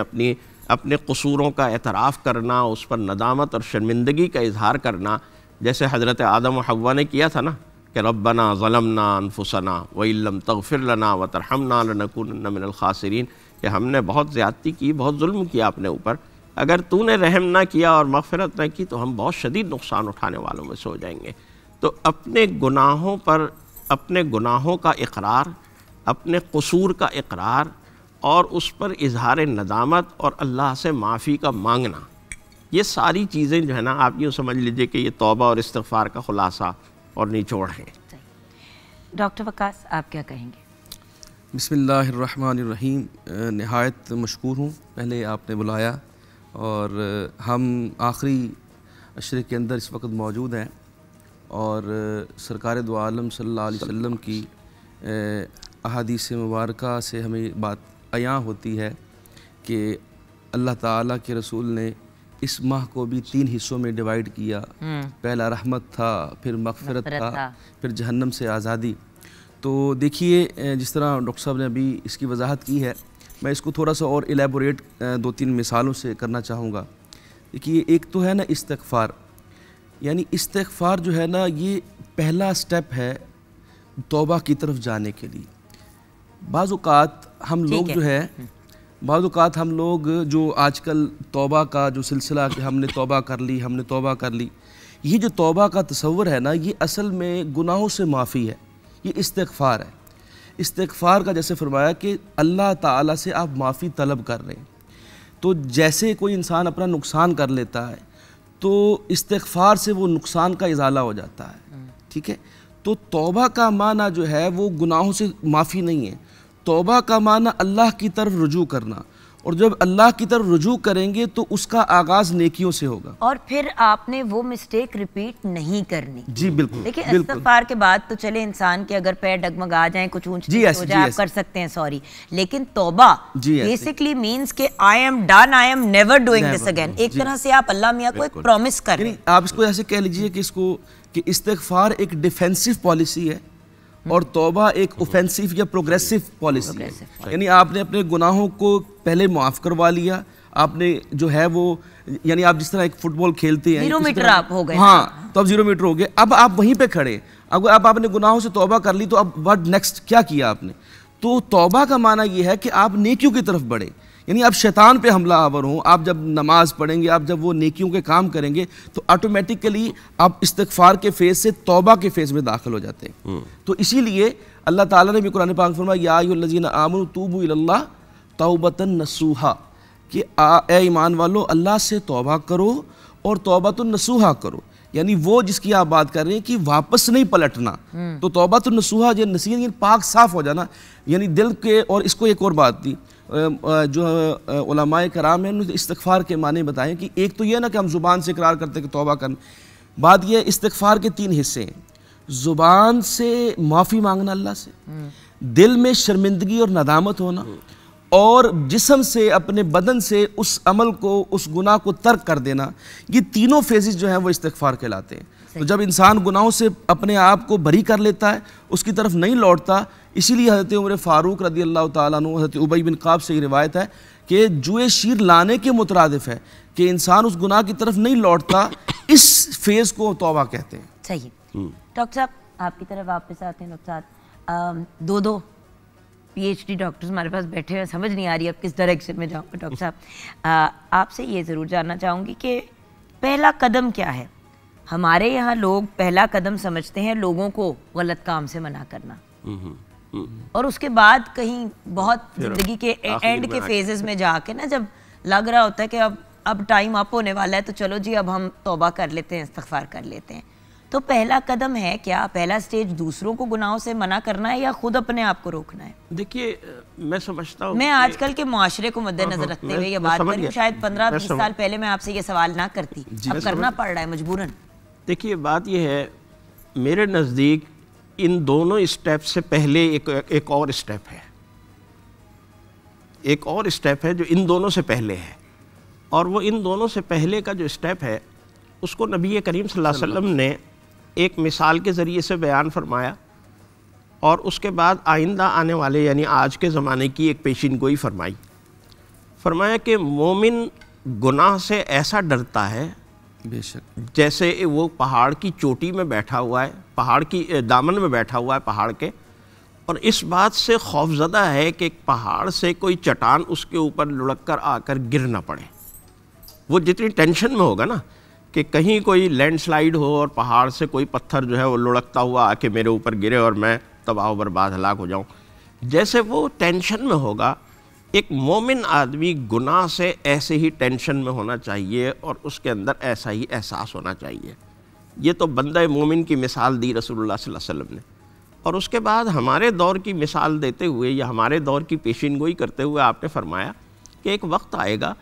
अपने कसूरों का एतराफ़ करना, उस पर नदामत और शर्मिंदगी का इजहार करना। जैसे हज़रत आदम व हव्वा ने किया था ना कि रब्बना ज़लमना अनफुसना व इल्लम तग़फ़िर लना व तरहमना लनकूनन्ना मिनल ख़ासिरीन, कि हमने बहुत ज़्यादती की, बहुत जुल्म किया अपने ऊपर, अगर तूने रहम ना किया और मग़फ़िरत ना की तो हम बहुत शदीद नुकसान उठाने वालों में से हो जाएंगे। तो अपने गुनाहों पर, अपने गुनाहों का इक़रार, अपने कसूर का इक़रार और उस पर इजहार नदामत और अल्लाह से माफ़ी का मांगना, ये सारी चीज़ें जो है ना, आप यूँ समझ लीजिए कि ये तौबा और इस्तिग़फ़ार का ख़ुलासा और निचोड़ है। डॉक्टर वक्कास आप क्या कहेंगे? बिस्मिल्लाहिर्रहमानिर्रहीम। नहायत मशकूर हूँ, पहले आपने बुलाया और हम आखिरी अशरे के अंदर इस वक्त मौजूद हैं और सरकार दो आलम सल्लल्लाहु अलैहि वसल्लम की अहादीस मुबारका से हमें बात अयां होती है कि अल्लाह ताला के रसूल ने इस माह को भी 3 हिस्सों में डिवाइड किया। पहला रहमत था, फिर मग़फ़िरत था, फिर जहन्नम से आज़ादी। तो देखिए जिस तरह डॉक्टर साहब ने अभी इसकी वजाहत की है, मैं इसको थोड़ा सा और एलेबोरेट 2-3 मिसालों से करना चाहूँगा। देखिए एक तो है ना इस्तिग़फ़ार, यानी इस्तिग़फ़ार जो है ना ये पहला स्टेप है तौबा की तरफ जाने के लिए। बाज़ औक़ात हम लोग जो है, बाज़ औक़ात हम लोग जो आजकल तौबा का जो सिलसिला कि हमने तौबा कर ली, हमने तौबा कर ली, ये जो तौबा का तसव्वुर है ना, ये असल में गुनाहों से माफ़ी है, ये इस्तिग़फ़ार है। इस्तिग़फ़ार का जैसे फरमाया कि अल्लाह ताला से आप माफ़ी तलब कर रहे हैं, तो जैसे कोई इंसान अपना नुकसान कर लेता है तो इस्तिग़फ़ार से वो नुकसान का इज़ाला हो जाता है, ठीक है। तो तौबा का माना जो है वो गुनाहों से माफ़ी नहीं है, तौबा का माना अल्लाह की तरफ रुजू करना, और जब अल्लाह की तरफ रुजू करेंगे तो उसका आगाज़ नेकियों से होगा, और फिर आपने वो मिस्टेक रिपीट नहीं करनी। जी बिल्कुल। देखिए इस्तिग़फ़ार के बाद तो चले इंसान के अगर पैर डगमगा जाएं, कुछ ऊंच नीच हो जाए, आप कर सकते हैं सॉरी, लेकिन तौबा बेसिकली मीन्स के I am done, I am never doing this again. एक तरह से आप अल्लाह मियां को एक प्रॉमिस कर रहे हैं। आप इसको ऐसे कह लीजिए कि इसको कि इस्तिग़फ़ार एक डिफेंसिव पॉलिसी है और तौबा एक ऑफेंसिव या प्रोग्रेसिव पॉलिसी है। यानी आपने अपने गुनाहों को पहले माफ़ करवा लिया, आपने जो है वो, यानी आप जिस तरह एक फुटबॉल खेलते हैं 0 मीटर आप हो गए, हाँ, तो अब 0 मीटर हो गए, अब आप वहीं पे खड़े। अगर अब आपने गुनाहों से तौबा कर ली तो अब व्हाट नेक्स्ट, क्या किया आपने? तो तौबा का माना ये है कि आप नेकियों की तरफ बढ़े, यानी आप शैतान पे हमला आवर हों। आप जब नमाज पढ़ेंगे, आप जब वो नेकियों के काम करेंगे तो ऑटोमेटिकली आप इस्तिग़फ़ार के फेज़ से तौबा के फेज़ में दाखिल हो जाते हैं। तो इसीलिए अल्लाह ताला ने भी कुरान पाक में फरमाया या अय्युहल्लज़ीना आमनू तूबू इलल्लाह तौबतन नसूहा, कि ए ईमान वालो अल्लाह से तौबा करो और तौबतुन नसूहा करो, यानी वो जिसकी आप बात कर रहे हैं कि वापस नहीं पलटना। तो तौबतुन नसूहा जो नसीहत, यानी पाक साफ हो जाना, यानी दिल के। और इसको एक और बात थी जो उलमाए कराम हैं उन्होंने इस्तिग़फ़ार के माने बताएं कि एक तो ये ना कि हम ज़ुबान से इकरार करते हैं कि तौबा करना, बात यह इस्तिग़फ़ार के 3 हिस्से हैं। ज़ुबान से माफ़ी मांगना अल्लाह से, दिल में शर्मिंदगी और नदामत होना, और जिस्म से, अपने बदन से उस अमल को, उस गुनाह को तर्क कर देना। ये तीनों फेजेस जो हैं वो इस्तिग़फ़ार कहलाते हैं। तो जब इंसान गुनाहों से अपने आप को बरी कर लेता है, उसकी तरफ नहीं लौटता, इसीलिए हज़रत उमर फ़ारूक रज़ी अल्लाह ताला अन्हु, हज़रत उबई बिन काब से ये रिवायत है कि जुए शीर लाने के मुतरादिफ है कि इंसान उस गुनाह की तरफ नहीं लौटता। इस फेज़ को तौबा कहते हैं। सही। डॉक्टर साहब आपकी तरफ वापस आते हैं। डॉक्टर साहब 2 PhD डॉक्टर्स हमारे पास बैठे हुए, समझ नहीं आ रही अब किस डायरेक्शन में जाऊँगा। डॉक्टर साहब आपसे ये ज़रूर जानना चाहूँगी कि पहला कदम क्या है? हमारे यहाँ लोग पहला कदम समझते हैं लोगों को गलत काम से मना करना, और उसके बाद कहीं बहुत ज़िंदगी के एंड के फेजेस में जाके ना, जब लग रहा होता है कि अब टाइम अप होने वाला है तो चलो जी अब हम तौबा कर लेते हैं, इस्तिग़फ़ार कर लेते हैं। तो पहला कदम है क्या? पहला स्टेज दूसरों को गुनाहों से मना करना है या खुद अपने आप को रोकना है? देखिए मैं समझता हूँ, मैं आजकल के मुआशरे को मद्देनज़र रखते हुए ये बात करी, शायद 15-20 साल पहले मैं आपसे ये सवाल ना करती, अब करना पड़ रहा है मजबूरन। देखिए बात यह है, मेरे नज़दीक इन दोनों स्टेप से पहले एक और स्टेप है, एक और स्टेप है जो इन दोनों से पहले है, और वो इन दोनों से पहले का जो स्टेप है उसको नबी करीम सल्लल्लाहु अलैहि वसल्लम ने एक मिसाल के ज़रिए से बयान फरमाया, और उसके बाद आइंदा आने वाले यानी आज के ज़माने की एक पेशिन गोई फरमाया कि मोमिन गुनाह से ऐसा डरता है बेशक जैसे वो पहाड़ की चोटी में बैठा हुआ है, पहाड़ की दामन में बैठा हुआ है पहाड़ के, और इस बात से खौफज़दा है कि पहाड़ से कोई चट्टान उसके ऊपर लुढ़क कर आकर गिर ना पड़े। वो जितनी टेंशन में होगा ना कि कहीं कोई लैंडस्लाइड हो और पहाड़ से कोई पत्थर जो है वो लुढ़कता हुआ आके मेरे ऊपर गिरे और मैं तबाह बर्बाद हलाक हो जाऊँ, जैसे वो टेंशन में होगा, एक मोमिन आदमी गुनाह से ऐसे ही टेंशन में होना चाहिए और उसके अंदर ऐसा ही एहसास होना चाहिए। ये तो बंदा मोमिन की मिसाल दी रसूलुल्लाह सल्लल्लाहु अलैहि वसल्लम ने, और उसके बाद हमारे दौर की मिसाल देते हुए या हमारे दौर की पेशिनगोई करते हुए आपने फरमाया कि एक वक्त आएगा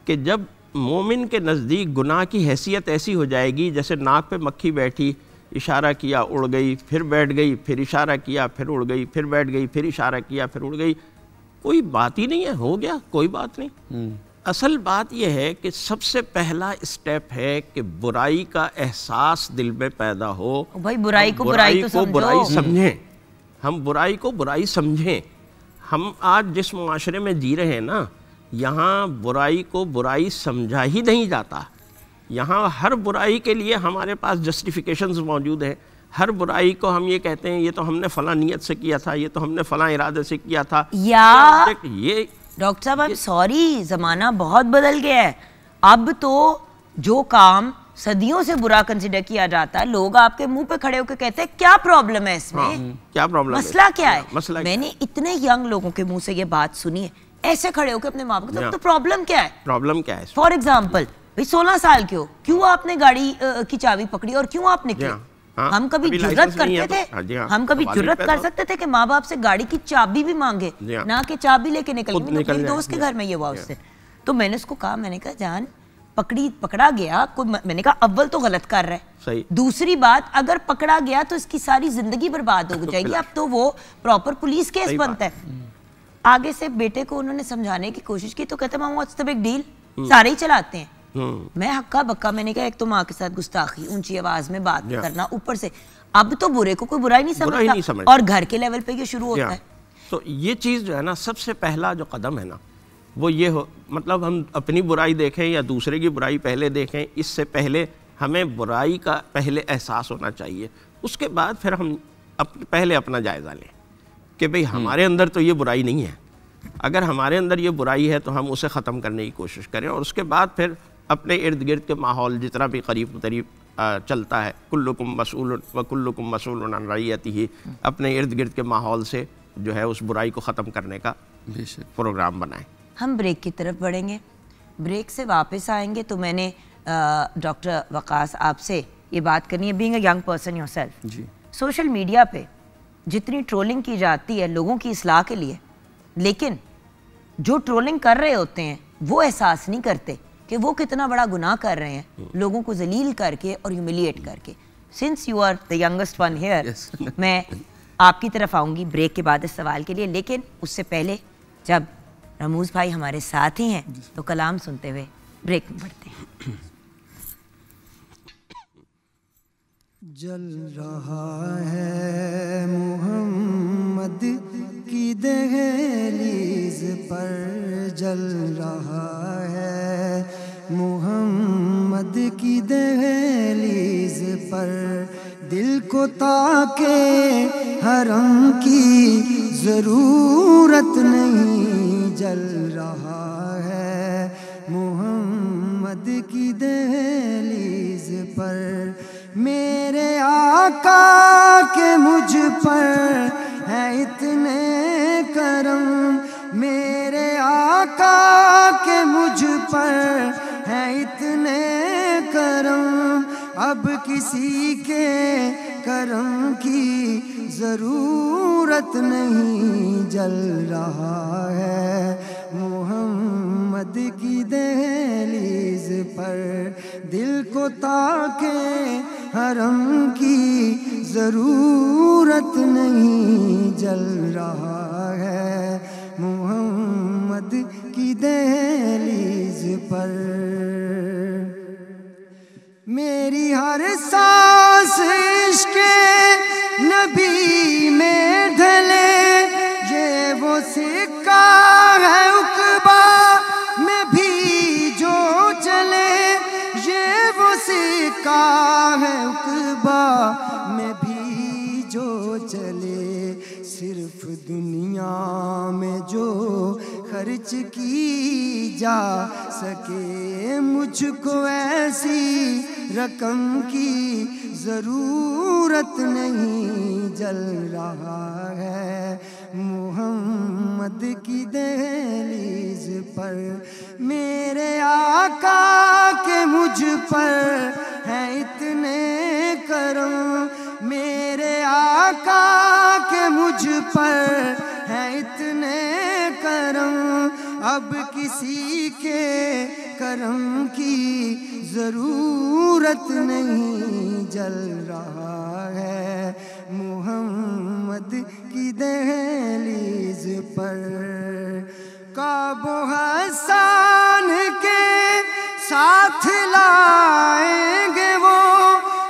कि जब मोमिन के नज़दीक गुनाह की हैसियत ऐसी हो जाएगी जैसे नाक पे मक्खी बैठी, इशारा किया उड़ गई, फिर बैठ गई, फिर इशारा किया फिर उड़ गई, फिर बैठ गई, फिर इशारा किया फिर उड़ गई, कोई बात ही नहीं है, हो गया कोई बात नहीं। असल बात यह है कि सबसे पहला स्टेप है कि बुराई का एहसास दिल में पैदा हो, भाई बुराई को बुराई तो समझो, बुराई समझें। हम बुराई को बुराई समझें। हम आज जिस मुआशरे में जी रहे हैं ना, यहाँ बुराई को बुराई समझा ही नहीं जाता। यहाँ हर बुराई के लिए हमारे पास जस्टिफिकेशंस मौजूद हैं। हर बुराई को हम ये कहते हैं ये तो हमने फला नियत से किया था, ये तो हमने फला इरादे से किया था। या ये डॉक्टर साहब, आई एम सॉरी, ज़माना बहुत बदल गया है। अब तो जो काम सदियों से बुरा कंसिडर किया जाता है, लोग आपके मुंह पे खड़े होकर कहते हैं क्या प्रॉब्लम है इसमें? हाँ, क्या प्रॉब्लम मसला क्या है? मसला मैंने इतने यंग लोगों के मुंह से ये बात सुनी है, ऐसे खड़े होकर अपने माँ बाप को, तो प्रॉब्लम क्या है? प्रॉब्लम क्या है? फॉर एग्जाम्पल, भाई 16 साल के हो, क्यों आपने गाड़ी की चाबी पकड़ी और क्यों आपने की? हम कभी जुर्रत करते थे, हम कभी जुर्रत कर सकते थे कि माँ बाप से गाड़ी की चाबी भी मांगे, ना कि चाबी लेके निकल गए। मेरे दोस्त के घर में ये हुआ उससे। तो मैंने उसको कहा, मैंने कहा जान पकड़ा गया, मैंने कहा अव्वल तो गलत कर रहा है, सही। दूसरी बात, अगर पकड़ा गया तो इसकी सारी जिंदगी बर्बाद हो जाएगी। अब तो वो प्रॉपर पुलिस केस बनता है। आगे से बेटे को उन्होंने समझाने की कोशिश की तो कहते मामा व्हाट्स द बिग डील, सारे ही चलाते हैं। मैं हक्का बक्का, मैंने कहा एक तो माँ के साथ गुस्ताखी, ऊंची आवाज में बात करना, ऊपर से अब तो बुरे को कोई बुरा ही नहीं समझता, और घर के लेवल पे ये शुरू होता है। तो ये चीज़ जो है ना, सबसे पहला जो कदम है ना, वो ये हो, मतलब हम अपनी बुराई देखें या दूसरे की बुराई पहले देखें, इससे पहले हमें बुराई का पहले एहसास होना चाहिए। उसके बाद फिर हम पहले अपना जायज़ा लें कि भाई हमारे अंदर तो ये बुराई नहीं है। अगर हमारे अंदर ये बुराई है तो हम उसे ख़त्म करने की कोशिश करें, और उसके बाद फिर अपने इर्द गिर्द के माहौल जितना भी करीब करीब चलता है, कुल्लुकुम मसूल व कुल्लुकुम मसूल अन रइयतिही, अपने इर्द गिर्द के माहौल से जो है उस बुराई को ख़त्म करने का प्रोग्राम बनाएं। हम ब्रेक की तरफ बढ़ेंगे, ब्रेक से वापस आएंगे तो मैंने डॉक्टर वकास आपसे ये बात करनी है, being a young person yourself ji, social media पे जितनी ट्रोलिंग की जाती है लोगों की इस्लाह के लिए, लेकिन जो ट्रोलिंग कर रहे होते हैं वो एहसास नहीं करते कि वो कितना बड़ा गुनाह कर रहे हैं, लोगों को जलील करके और ह्यूमिलिएट करके। Since you are the youngest one here, मैं आपकी तरफ आऊँगी ब्रेक के बाद इस सवाल के लिए, लेकिन उससे पहले जब रमूज भाई हमारे साथ ही हैं तो कलाम सुनते हुए ब्रेक में बढ़ते हैं। जल रहा है मोहम्मद की दहलीज पर, जल रहा है मोहम्मद की दहलीज पर, दिल को ताके हरम की ज़रूरत नहीं, जल रहा है मोहम्मद की दहलीज पर। मेरे आका के मुझ पर है इतने करम, मेरे आका के मुझ पर है इतने करम, अब किसी के करम की ज़रूरत नहीं, जल रहा है मोहम्मद की दहलीज पर, दिल को ताके हरम की ज़रूरत नहीं, जल रहा है मोहम्मद की दहलीज पर। मेरी हर सांस इश्क़े नबी में ढले, ये वो सिक्का है उक़बा में भी जो चले, ये वो सिक्का है उक़बा में भी जो चले, सिर्फ दुनिया में जो खर्च की जा सके, मुझको ऐसी रकम की ज़रूरत नहीं, जल रहा है मोहम्मद की दहलीज पर। मेरे आका के मुझ पर है इतने करम, मेरे आका के मुझ पर है इतने करम, अब किसी के करम की ज़रूरत नहीं, जल रहा है मोहम्मद की दहलीज पर। काबो हसन के साथ लाएंगे वो,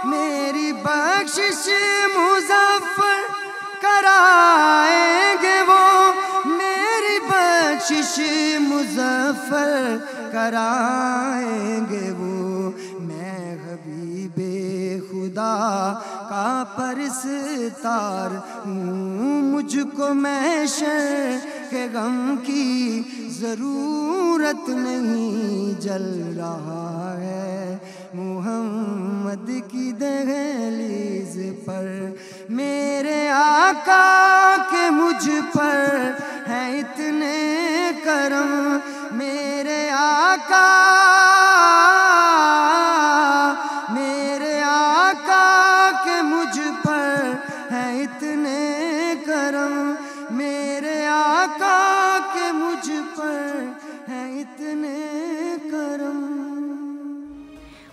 मेरी बख्शिश मुज़फ़्फ़र करा कराएंगे वो। मैं हबीबे खुदा का परस्तार हूँ, मुझको महशर के गम की ज़रूरत नहीं। जल रहा है मुहम्मद की दहलीज पर मेरे आका के मुझ पर है इतने करम। मेरे आका के मुझ पर है इतने करम। मेरे आका के मुझ पर है इतने करम।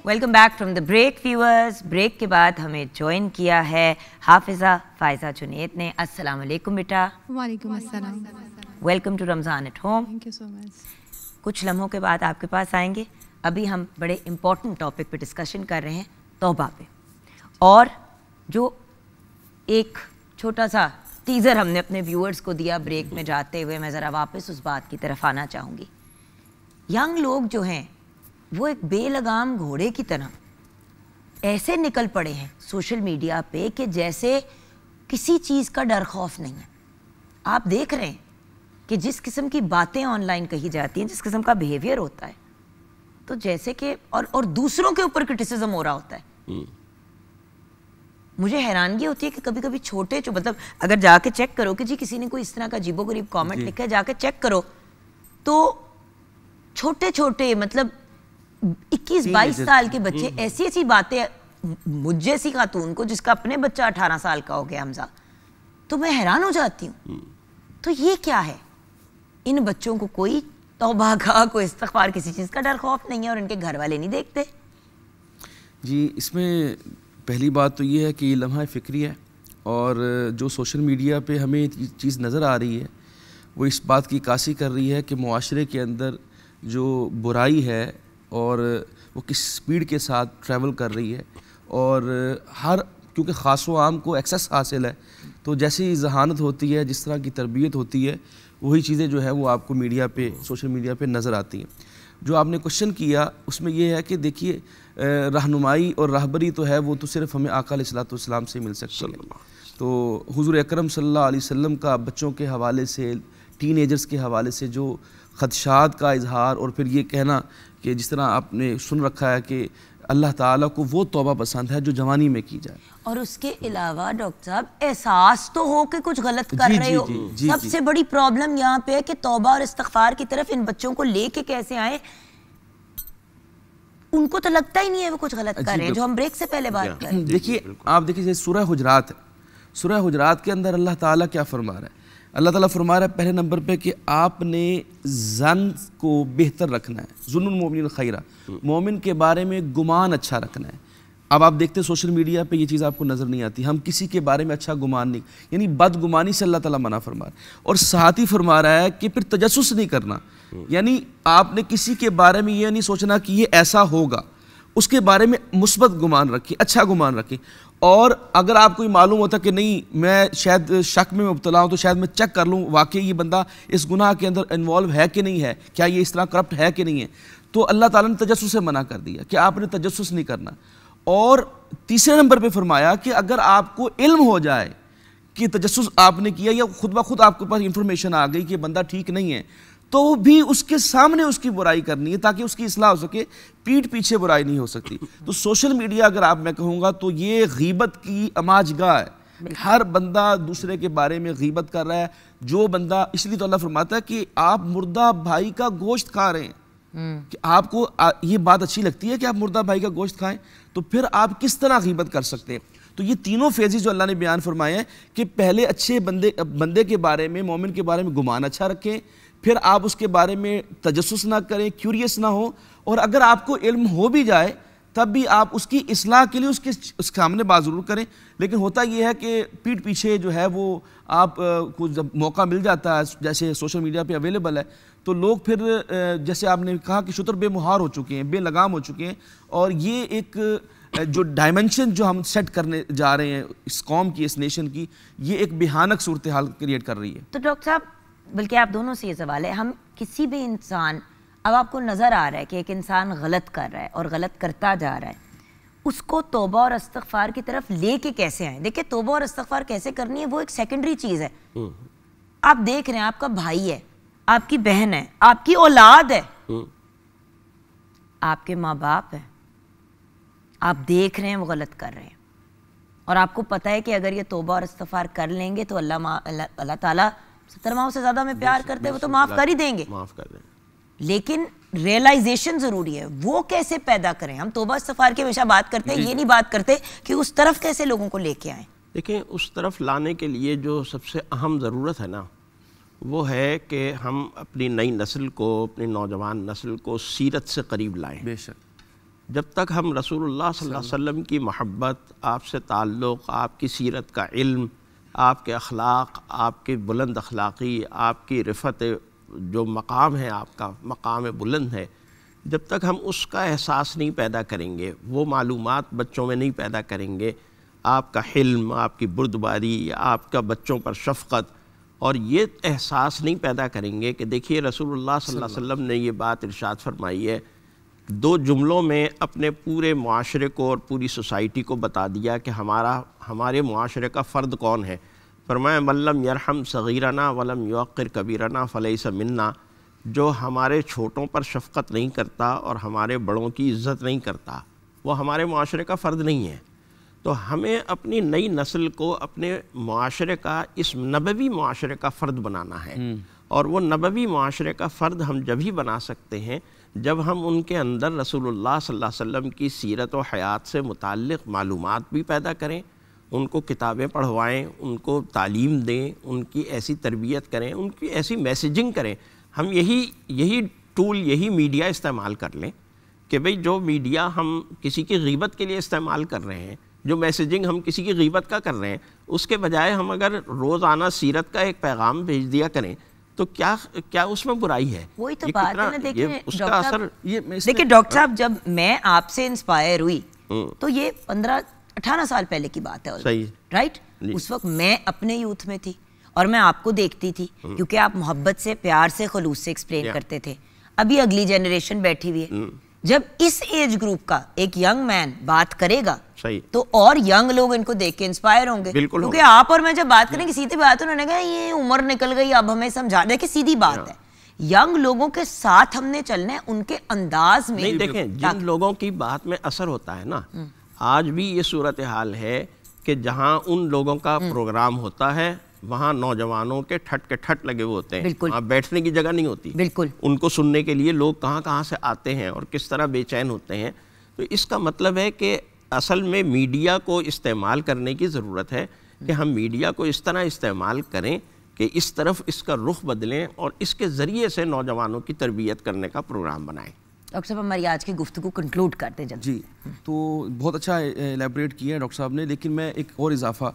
Welcome back from the break viewers. Break के बाद हमें ज्वाइन किया है हाफिज़ा फ़ायज़ा जुनैद ने। अस्सलाम वालेकुम बेटा। वालेकुम अस्सलाम। Welcome to Ramzan at home. Thank you so much. कुछ लम्हों के बाद आपके पास आएंगे। अभी हम बड़े इम्पॉर्टेंट टॉपिक पे डिस्कशन कर रहे हैं, तौबा पे। और जो एक छोटा सा टीज़र हमने अपने व्यूअर्स को दिया ब्रेक में जाते हुए, मैं ज़रा वापस उस बात की तरफ आना चाहूँगी। यंग लोग जो हैं वो एक बेलगाम घोड़े की तरह ऐसे निकल पड़े हैं सोशल मीडिया पे कि जैसे किसी चीज़ का डर खौफ नहीं है। आप देख रहे हैं कि जिस किस्म की बातें ऑनलाइन कही जाती हैं, जिस किस्म का बिहेवियर होता है, तो जैसे कि और दूसरों के ऊपर क्रिटिसिज्म हो रहा होता है। मुझे हैरानगी होती है कि कभी कभी छोटे जो मतलब अगर जाके चेक करो कि जी किसी ने कोई इस तरह का अजीबोगरीब कमेंट लिखा है, जाके चेक करो तो छोटे छोटे मतलब 21-22 साल के बच्चे ऐसी ऐसी बातें, मुझ जैसी खातून को जिसका अपने बच्चा 18 साल का हो गया हमजा, तो मैं हैरान हो जाती हूँ। तो ये क्या है? इन बच्चों को कोई तौबा का, कोई इस्तिग़फ़ार, किसी चीज़ का डर खौफ नहीं है और इनके घर वाले नहीं देखते। जी, इसमें पहली बात तो ये है कि ये लम्हा फ़िक्री है और जो सोशल मीडिया पे हमें चीज़ नज़र आ रही है वो इस बात की कासी कर रही है कि मुआशरे के अंदर जो बुराई है और वो किस स्पीड के साथ ट्रैवल कर रही है और हर क्योंकि ख़ास व आम को एक्सेस हासिल है, तो जैसी जहानत होती है, जिस तरह की तरबियत होती है, वही चीज़ें जो है वो आपको मीडिया पे, सोशल मीडिया पे नज़र आती हैं। जो आपने क्वेश्चन किया उसमें ये है कि देखिए रहनुमाई और रहबरी तो है वो तो सिर्फ हमें आका अलैहिस्सलाम से मिल सकती है। तो हुज़ूर अकरम सल्लल्लाहु अलैहि वसल्लम का बच्चों के हवाले से, टीनेजर्स के हवाले से जो खदशात का इजहार और फिर ये कहना कि जिस तरह आपने सुन रखा है कि अल्लाह ताला को वो तौबा पसंद है जो जवानी में की जाए। और उसके अलावा डॉक्टर साहब एहसास तो हो कि कुछ गलत कर रहे हो। सबसे बड़ी प्रॉब्लम यहाँ पे है कि तौबा और इस्तिग़फ़ार की तरफ इन बच्चों को लेके कैसे आए, उनको तो लगता ही नहीं है वो कुछ गलत कर रहे हैं, जो हम ब्रेक से पहले बात कर रहे हैं। देखिए, आप देखिए सूरह हुजरात है, सूरह हुजरात के अंदर अल्लाह ताला क्या फरमा रहा है? अल्लाह ताला फरमा रहा है पहले नंबर पे कि आपने ज़न को बेहतर रखना है, ज़ुन्नुल मोमिन खैरा, मोमिन के बारे में गुमान अच्छा रखना है। अब आप देखते हैं सोशल मीडिया पे ये चीज़ आपको नज़र नहीं आती, हम किसी के बारे में अच्छा गुमान नहीं, यानी बदगुमानी से अल्लाह ताला मना फरमा रहा है। और साथ ही फरमा रहा है कि फिर तजस्सुस नहीं करना, यानी आपने किसी के बारे में ये नहीं सोचना कि ये ऐसा होगा, उसके बारे में मुस्बत गुमान रखें, अच्छा गुमान रखें। और अगर आपको मालूम होता कि नहीं मैं शायद शक में मुब्तला हूँ तो शायद मैं चेक कर लूँ वाकई ये बंदा इस गुनाह के अंदर इन्वॉल्व है कि नहीं है, क्या ये इस तरह करप्ट है कि नहीं है, तो अल्लाह ताला ने तजस्सुस से मना कर दिया कि आपने तजस्सुस नहीं करना। और तीसरे नंबर पे फरमाया कि अगर आपको इल्म हो जाए कि तजस्सुस आपने किया या खुद ब खुद आपके पास इंफॉर्मेशन आ गई कि बंदा ठीक नहीं है, तो भी उसके सामने उसकी बुराई करनी है ताकि उसकी इस्लाह हो सके, पीठ पीछे बुराई नहीं हो सकती। तो सोशल मीडिया अगर आप मैं कहूँगा तो ये गीबत की अमाजगाह है, हर बंदा दूसरे के बारे में गीबत कर रहा है। जो बंदा, इसलिए तो अल्लाह फरमाता है कि आप मुर्दा भाई का गोश्त खा रहे हैं, कि आपको ये बात अच्छी लगती है कि आप मुर्दा भाई का गोश्त खाएं, तो फिर आप किस तरह गीबत कर सकते हैं। तो ये तीनों फेजेस जो अल्लाह ने बयान फरमाए हैं कि पहले अच्छे बंदे के बारे में, मोमिन के बारे में गुमान अच्छा रखें, फिर आप उसके बारे में तजस्सुस ना करें, क्यूरियस ना हो, और अगर आपको इल्म हो भी जाए तब भी आप उसकी इस्लाह के लिए उसके सामने बात ज़रूर करें। लेकिन होता यह है कि पीठ पीछे जो है वो आप को जब मौका मिल जाता है, जैसे सोशल मीडिया पे अवेलेबल है, तो लोग फिर जैसे आपने कहा कि शुतर बेमुहार हो चुके हैं, बेलगाम हो चुके हैं। और ये एक जो डायमेंशन जो हम सेट करने जा रहे हैं इस कौम की, इस नेशन की, ये एक भयानक सूरत हाल क्रिएट कर रही है। तो डॉक्टर साहब, बल्कि आप दोनों से ये सवाल है, हम किसी भी इंसान अब आपको नज़र आ रहा है कि एक इंसान गलत कर रहा है और गलत करता जा रहा है, उसको तौबा और इस्तिग़फ़ार की तरफ लेके कैसे आए? देखिए, तौबा और इस्तिग़फ़ार कैसे करनी है वो एक सेकेंडरी चीज़ है। आप देख रहे हैं आपका भाई है, आपकी बहन है, आपकी औलाद है, आपके माँ बाप है, आप देख रहे हैं वो गलत कर रहे हैं और आपको पता है कि अगर ये तौबा और इस्तिग़फ़ार कर लेंगे तो अल्लाह ताला 70 माओं से ज़्यादा में प्यार करते हैं, वो तो माफ़ कर ही देंगे। माफ़ कर देंगे। लेकिन रियलाइजेशन ज़रूरी है, वो कैसे पैदा करें? हम तौबा इस्तिग़फ़ार की हमेशा बात करते हैं, ये नहीं बात करते कि उस तरफ कैसे लोगों को लेके आएँ। देखिए, उस तरफ लाने के लिए जो सबसे अहम ज़रूरत है ना, वो है कि हम अपनी नई नस्ल को, अपनी नौजवान नस्ल को सीरत से करीब लाएं। बेशक। जब तक हम रसूलुल्लाह सल्लल्लाहु अलैहि वसल्लम की मोहब्बत, आपसे ताल्लुक़, आपकी सीरत का इल्म, आपके अखलाक, आपकी बुलंद अखलाक़ी, आपकी रिफ़त, जो मकाम है आपका मकाम बुलंद है, जब तक हम उसका एहसास नहीं पैदा करेंगे, वो मालूमात बच्चों में नहीं पैदा करेंगे, आपका हिल्म, आपकी बुर्दबारी, आपका बच्चों पर शफ़क़त, और ये एहसास नहीं पैदा करेंगे कि देखिए रसूलुल्लाह सल्लल्लाहु अलैहि वसल्लम ने ये बात इरशाद फरमाई है, 2 जुमलों में अपने पूरे मुआशरे को और पूरी सोसाइटी को बता दिया कि हमारे मुआशरे का फ़र्द कौन है। फरमाया मल्लम यरहम सगीरना वलम युक़िर कबीरना फ़लैसा मिन्ना, जो हमारे छोटों पर शफ़क़त नहीं करता और हमारे बड़ों की इज़्ज़त नहीं करता, वो हमारे मुआशरे का फ़र्द नहीं है। तो हमें अपनी नई नस्ल को अपने मुआशरे का, इस नबवी मुआशरे का फ़र्द बनाना है। और वो नबवी मुआशरे का फ़र्द हम जब ही बना सकते हैं जब हम उनके अंदर रसूलुल्लाह सल्लल्लाहु अलैहि वसल्लम की सीरत और हयात से मुताल्लिक़ मालूमात भी पैदा करें, उनको किताबें पढ़वाएं, उनको तालीम दें, उनकी ऐसी तरबियत करें, उनकी ऐसी मैसेजिंग करें। हम यही टूल, यही मीडिया इस्तेमाल कर लें कि भाई जो मीडिया हम किसी की ग़ीबत के लिए इस्तेमाल कर रहे हैं, जो मैसेजिंग हम किसी की ग़ीबत का कर रहे हैं, उसके बजाय हम अगर रोज़ाना सीरत का एक पैगाम भेज दिया करें तो क्या उसमें बुराई है? वही तो बात है ना। देखिए उसका असर, देखिए डॉक्टर साहब, जब मैं आपसे इंस्पायर हुई तो ये 15-18 साल पहले की बात है। सही, राइट? उस वक्त मैं अपने यूथ में थी और मैं आपको देखती थी क्योंकि आप मोहब्बत से, प्यार से, खुलूस से एक्सप्लेन करते थे। अभी अगली जनरेशन बैठी हुई है, जब इस एज ग्रुप का एक यंग मैन बात करेगा तो और यंग लोग इनको देख के इंस्पायर होंगे। क्योंकि आप और मैं जब बात करेंगे, सीधी बात, उन्होंने कहा ये उम्र निकल गई, अब हमें समझा दे कि सीधी बात है। यंग लोगों के साथ हमने चलना है, उनके अंदाज में। नहीं, देखें, जिन लोगों की बात में असर होता है ना, आज भी ये सूरत हाल है कि जहाँ उन लोगों का प्रोग्राम होता है वहाँ नौजवानों के ठट लगे हुए होते हैं, वहाँ बैठने की जगह नहीं होती। बिल्कुल। उनको सुनने के लिए लोग कहाँ से आते हैं और किस तरह बेचैन होते हैं। तो इसका मतलब है कि असल में मीडिया को इस्तेमाल करने की ज़रूरत है कि हम मीडिया को इस तरह इस्तेमाल करें कि इस तरफ इसका रुख बदलें और इसके ज़रिए से नौजवानों की तरबियत करने का प्रोग्राम बनाएं। डॉक्टर साहब, हमारी आज की गुफ्तगू कंक्लूड करते हैं जी। तो बहुत अच्छा एलैबोरेट किया है डॉक्टर साहब ने, लेकिन मैं एक और इजाफा,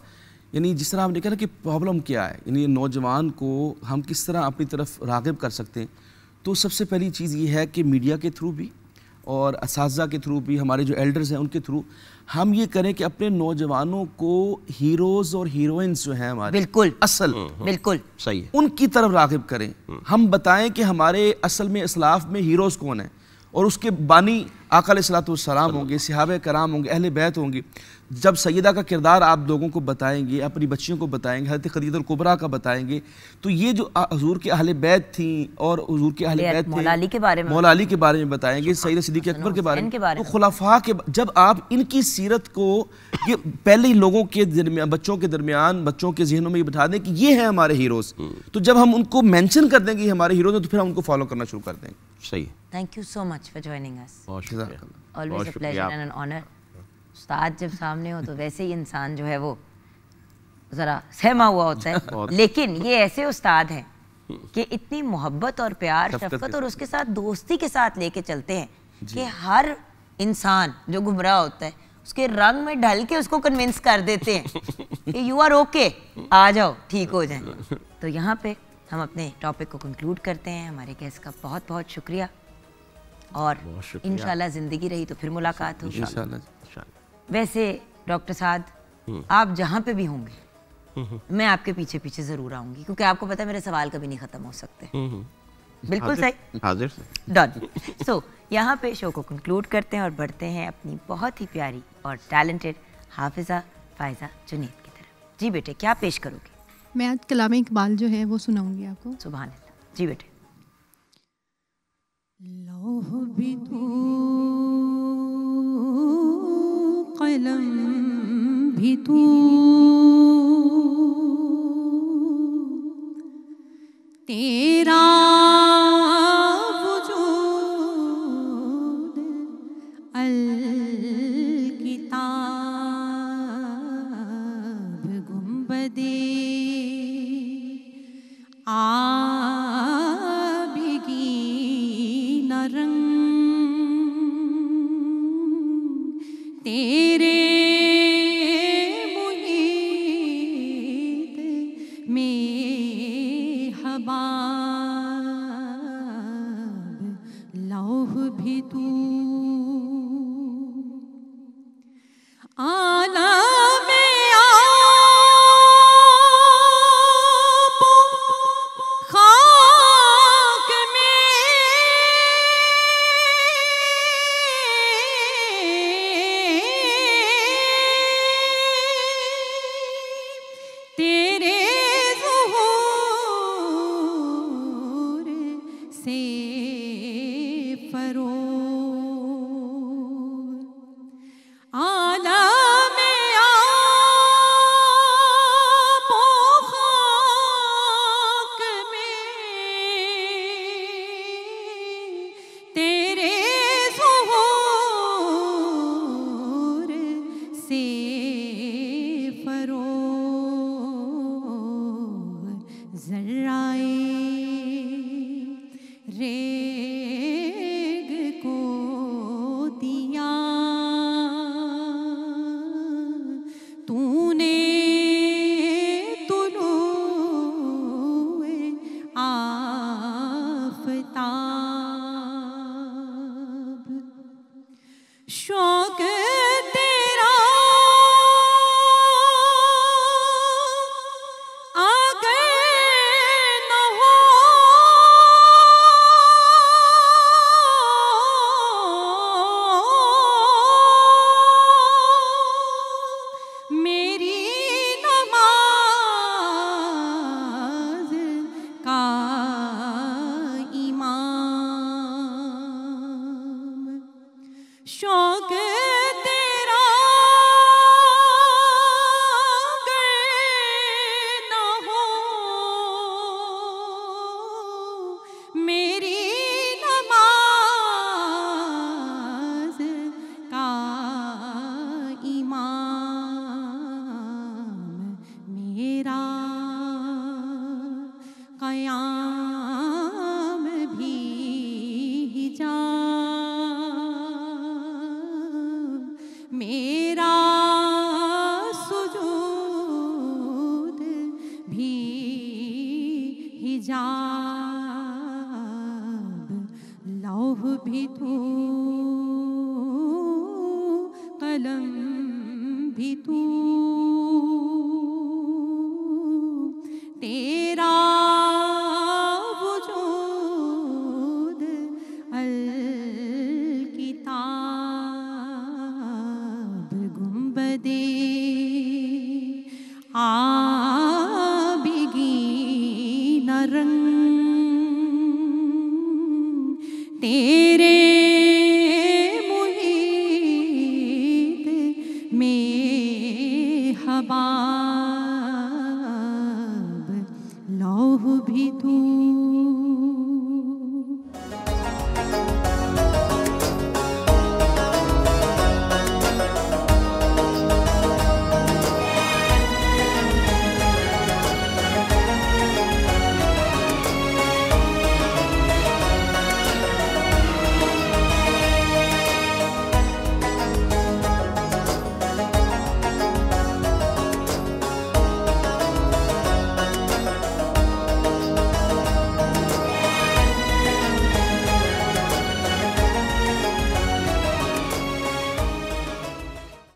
यानी जिस तरह आपने कहा ना कि प्रॉब्लम क्या है, यानी नौजवान को हम किस तरह अपनी तरफ राग़िब कर सकते हैं, तो सबसे पहली चीज़ ये है कि मीडिया के थ्रू भी और असातिज़ा के थ्रू भी, हमारे जो एल्डर्स हैं उनके थ्रू हम ये करें कि अपने नौजवानों को हीरोज़ और हीरोइंस जो हैं हमारे, बिल्कुल असल, बिल्कुल सही है, उनकी तरफ राग़िब करें। हम बताएं कि हमारे असल में इस्लाफ में हीरोज़ कौन है और उसके बानी आका अलैहिस्सलाम होंगे, सहाबा कराम होंगे, अहले बैत होंगे। जब सैयदा का किरदार आप लोगों को बताएंगे, अपनी बच्चियों को बताएंगे, हज़रत खदीजा कुबरा का बताएंगे, तो ये जो हुजूर के अहले बैत थी और हुजूर के अहले बैत थे, मौला अली के बारे में बताएंगे, सैयद सिद्दीक़ अकबर के बारे में, तो खुलाफा के, जब आप इनकी सीरत को ये पहले ही लोगों के दरमियान, बच्चों के दरमियान, बच्चों के जहनों में ये बिठा दें कि ये हैं हमारे हीरोज़, तो जब हम उनको मेंशन कर देंगे हमारे हीरोज़, तो फिर हम उनको फॉलो करना शुरू कर देंगे। सही। Thank you so much for joining us. Always a pleasure and an honour. उस्ताद जब सामने हो तो वैसे ही इंसान जो है वो ज़रा सहमा हुआ होता है, लेकिन ये ऐसे उस्ताद हैं कि इतनी मोहब्बत और प्यार, शफ़क़त और उसके साथ दोस्ती के साथ लेके चलते हैं कि हर इंसान जो गुमराह होता है उसके रंग में ढल के उसको कन्विंस कर देते हैं कि यू आर ओके, आ जाओ, ठीक हो जाए। तो यहाँ पे हम अपने टॉपिक को कंक्लूड करते हैं। हमारे गेस्ट का बहुत बहुत शुक्रिया और इंशाल्लाह ज़िंदगी रही तो फिर मुलाकात होगी इंशाल्लाह। वैसे डॉक्टर साद, आप जहाँ पे भी होंगे मैं आपके पीछे पीछे ज़रूर आऊँगी, क्योंकि आपको पता है मेरे सवाल कभी नहीं ख़त्म हो सकते। बिल्कुल सही, हाजिर डन। सो यहाँ पे शो को कंक्लूड करते हैं और बढ़ते हैं अपनी बहुत ही प्यारी और टैलेंटेड हाफिज़ा फ़ायज़ा जुनैद की तरफ। जी बेटे, क्या पेश करोगे? मैं आज कलाम इकबाल जो है वो सुनाऊंगी आपको। सुभान अल्लाह। जी बेटे। लौह भी तू, कलम भी तू, तेरा वजूद अल-किताब गुंबदे आबिगी नरंग तेरे मुहीत में हबाब लौह भी तू आला में आप खाक में तेरे ज़ुहूर से फरोर आला में आप खाक में तेरे ज़ुहूर से फरोर ज़र्राए रेग को दिया तूने तुलूए आफ़ताब शौक तेरा अगर न हो मेरी नमाज का इमाम शौक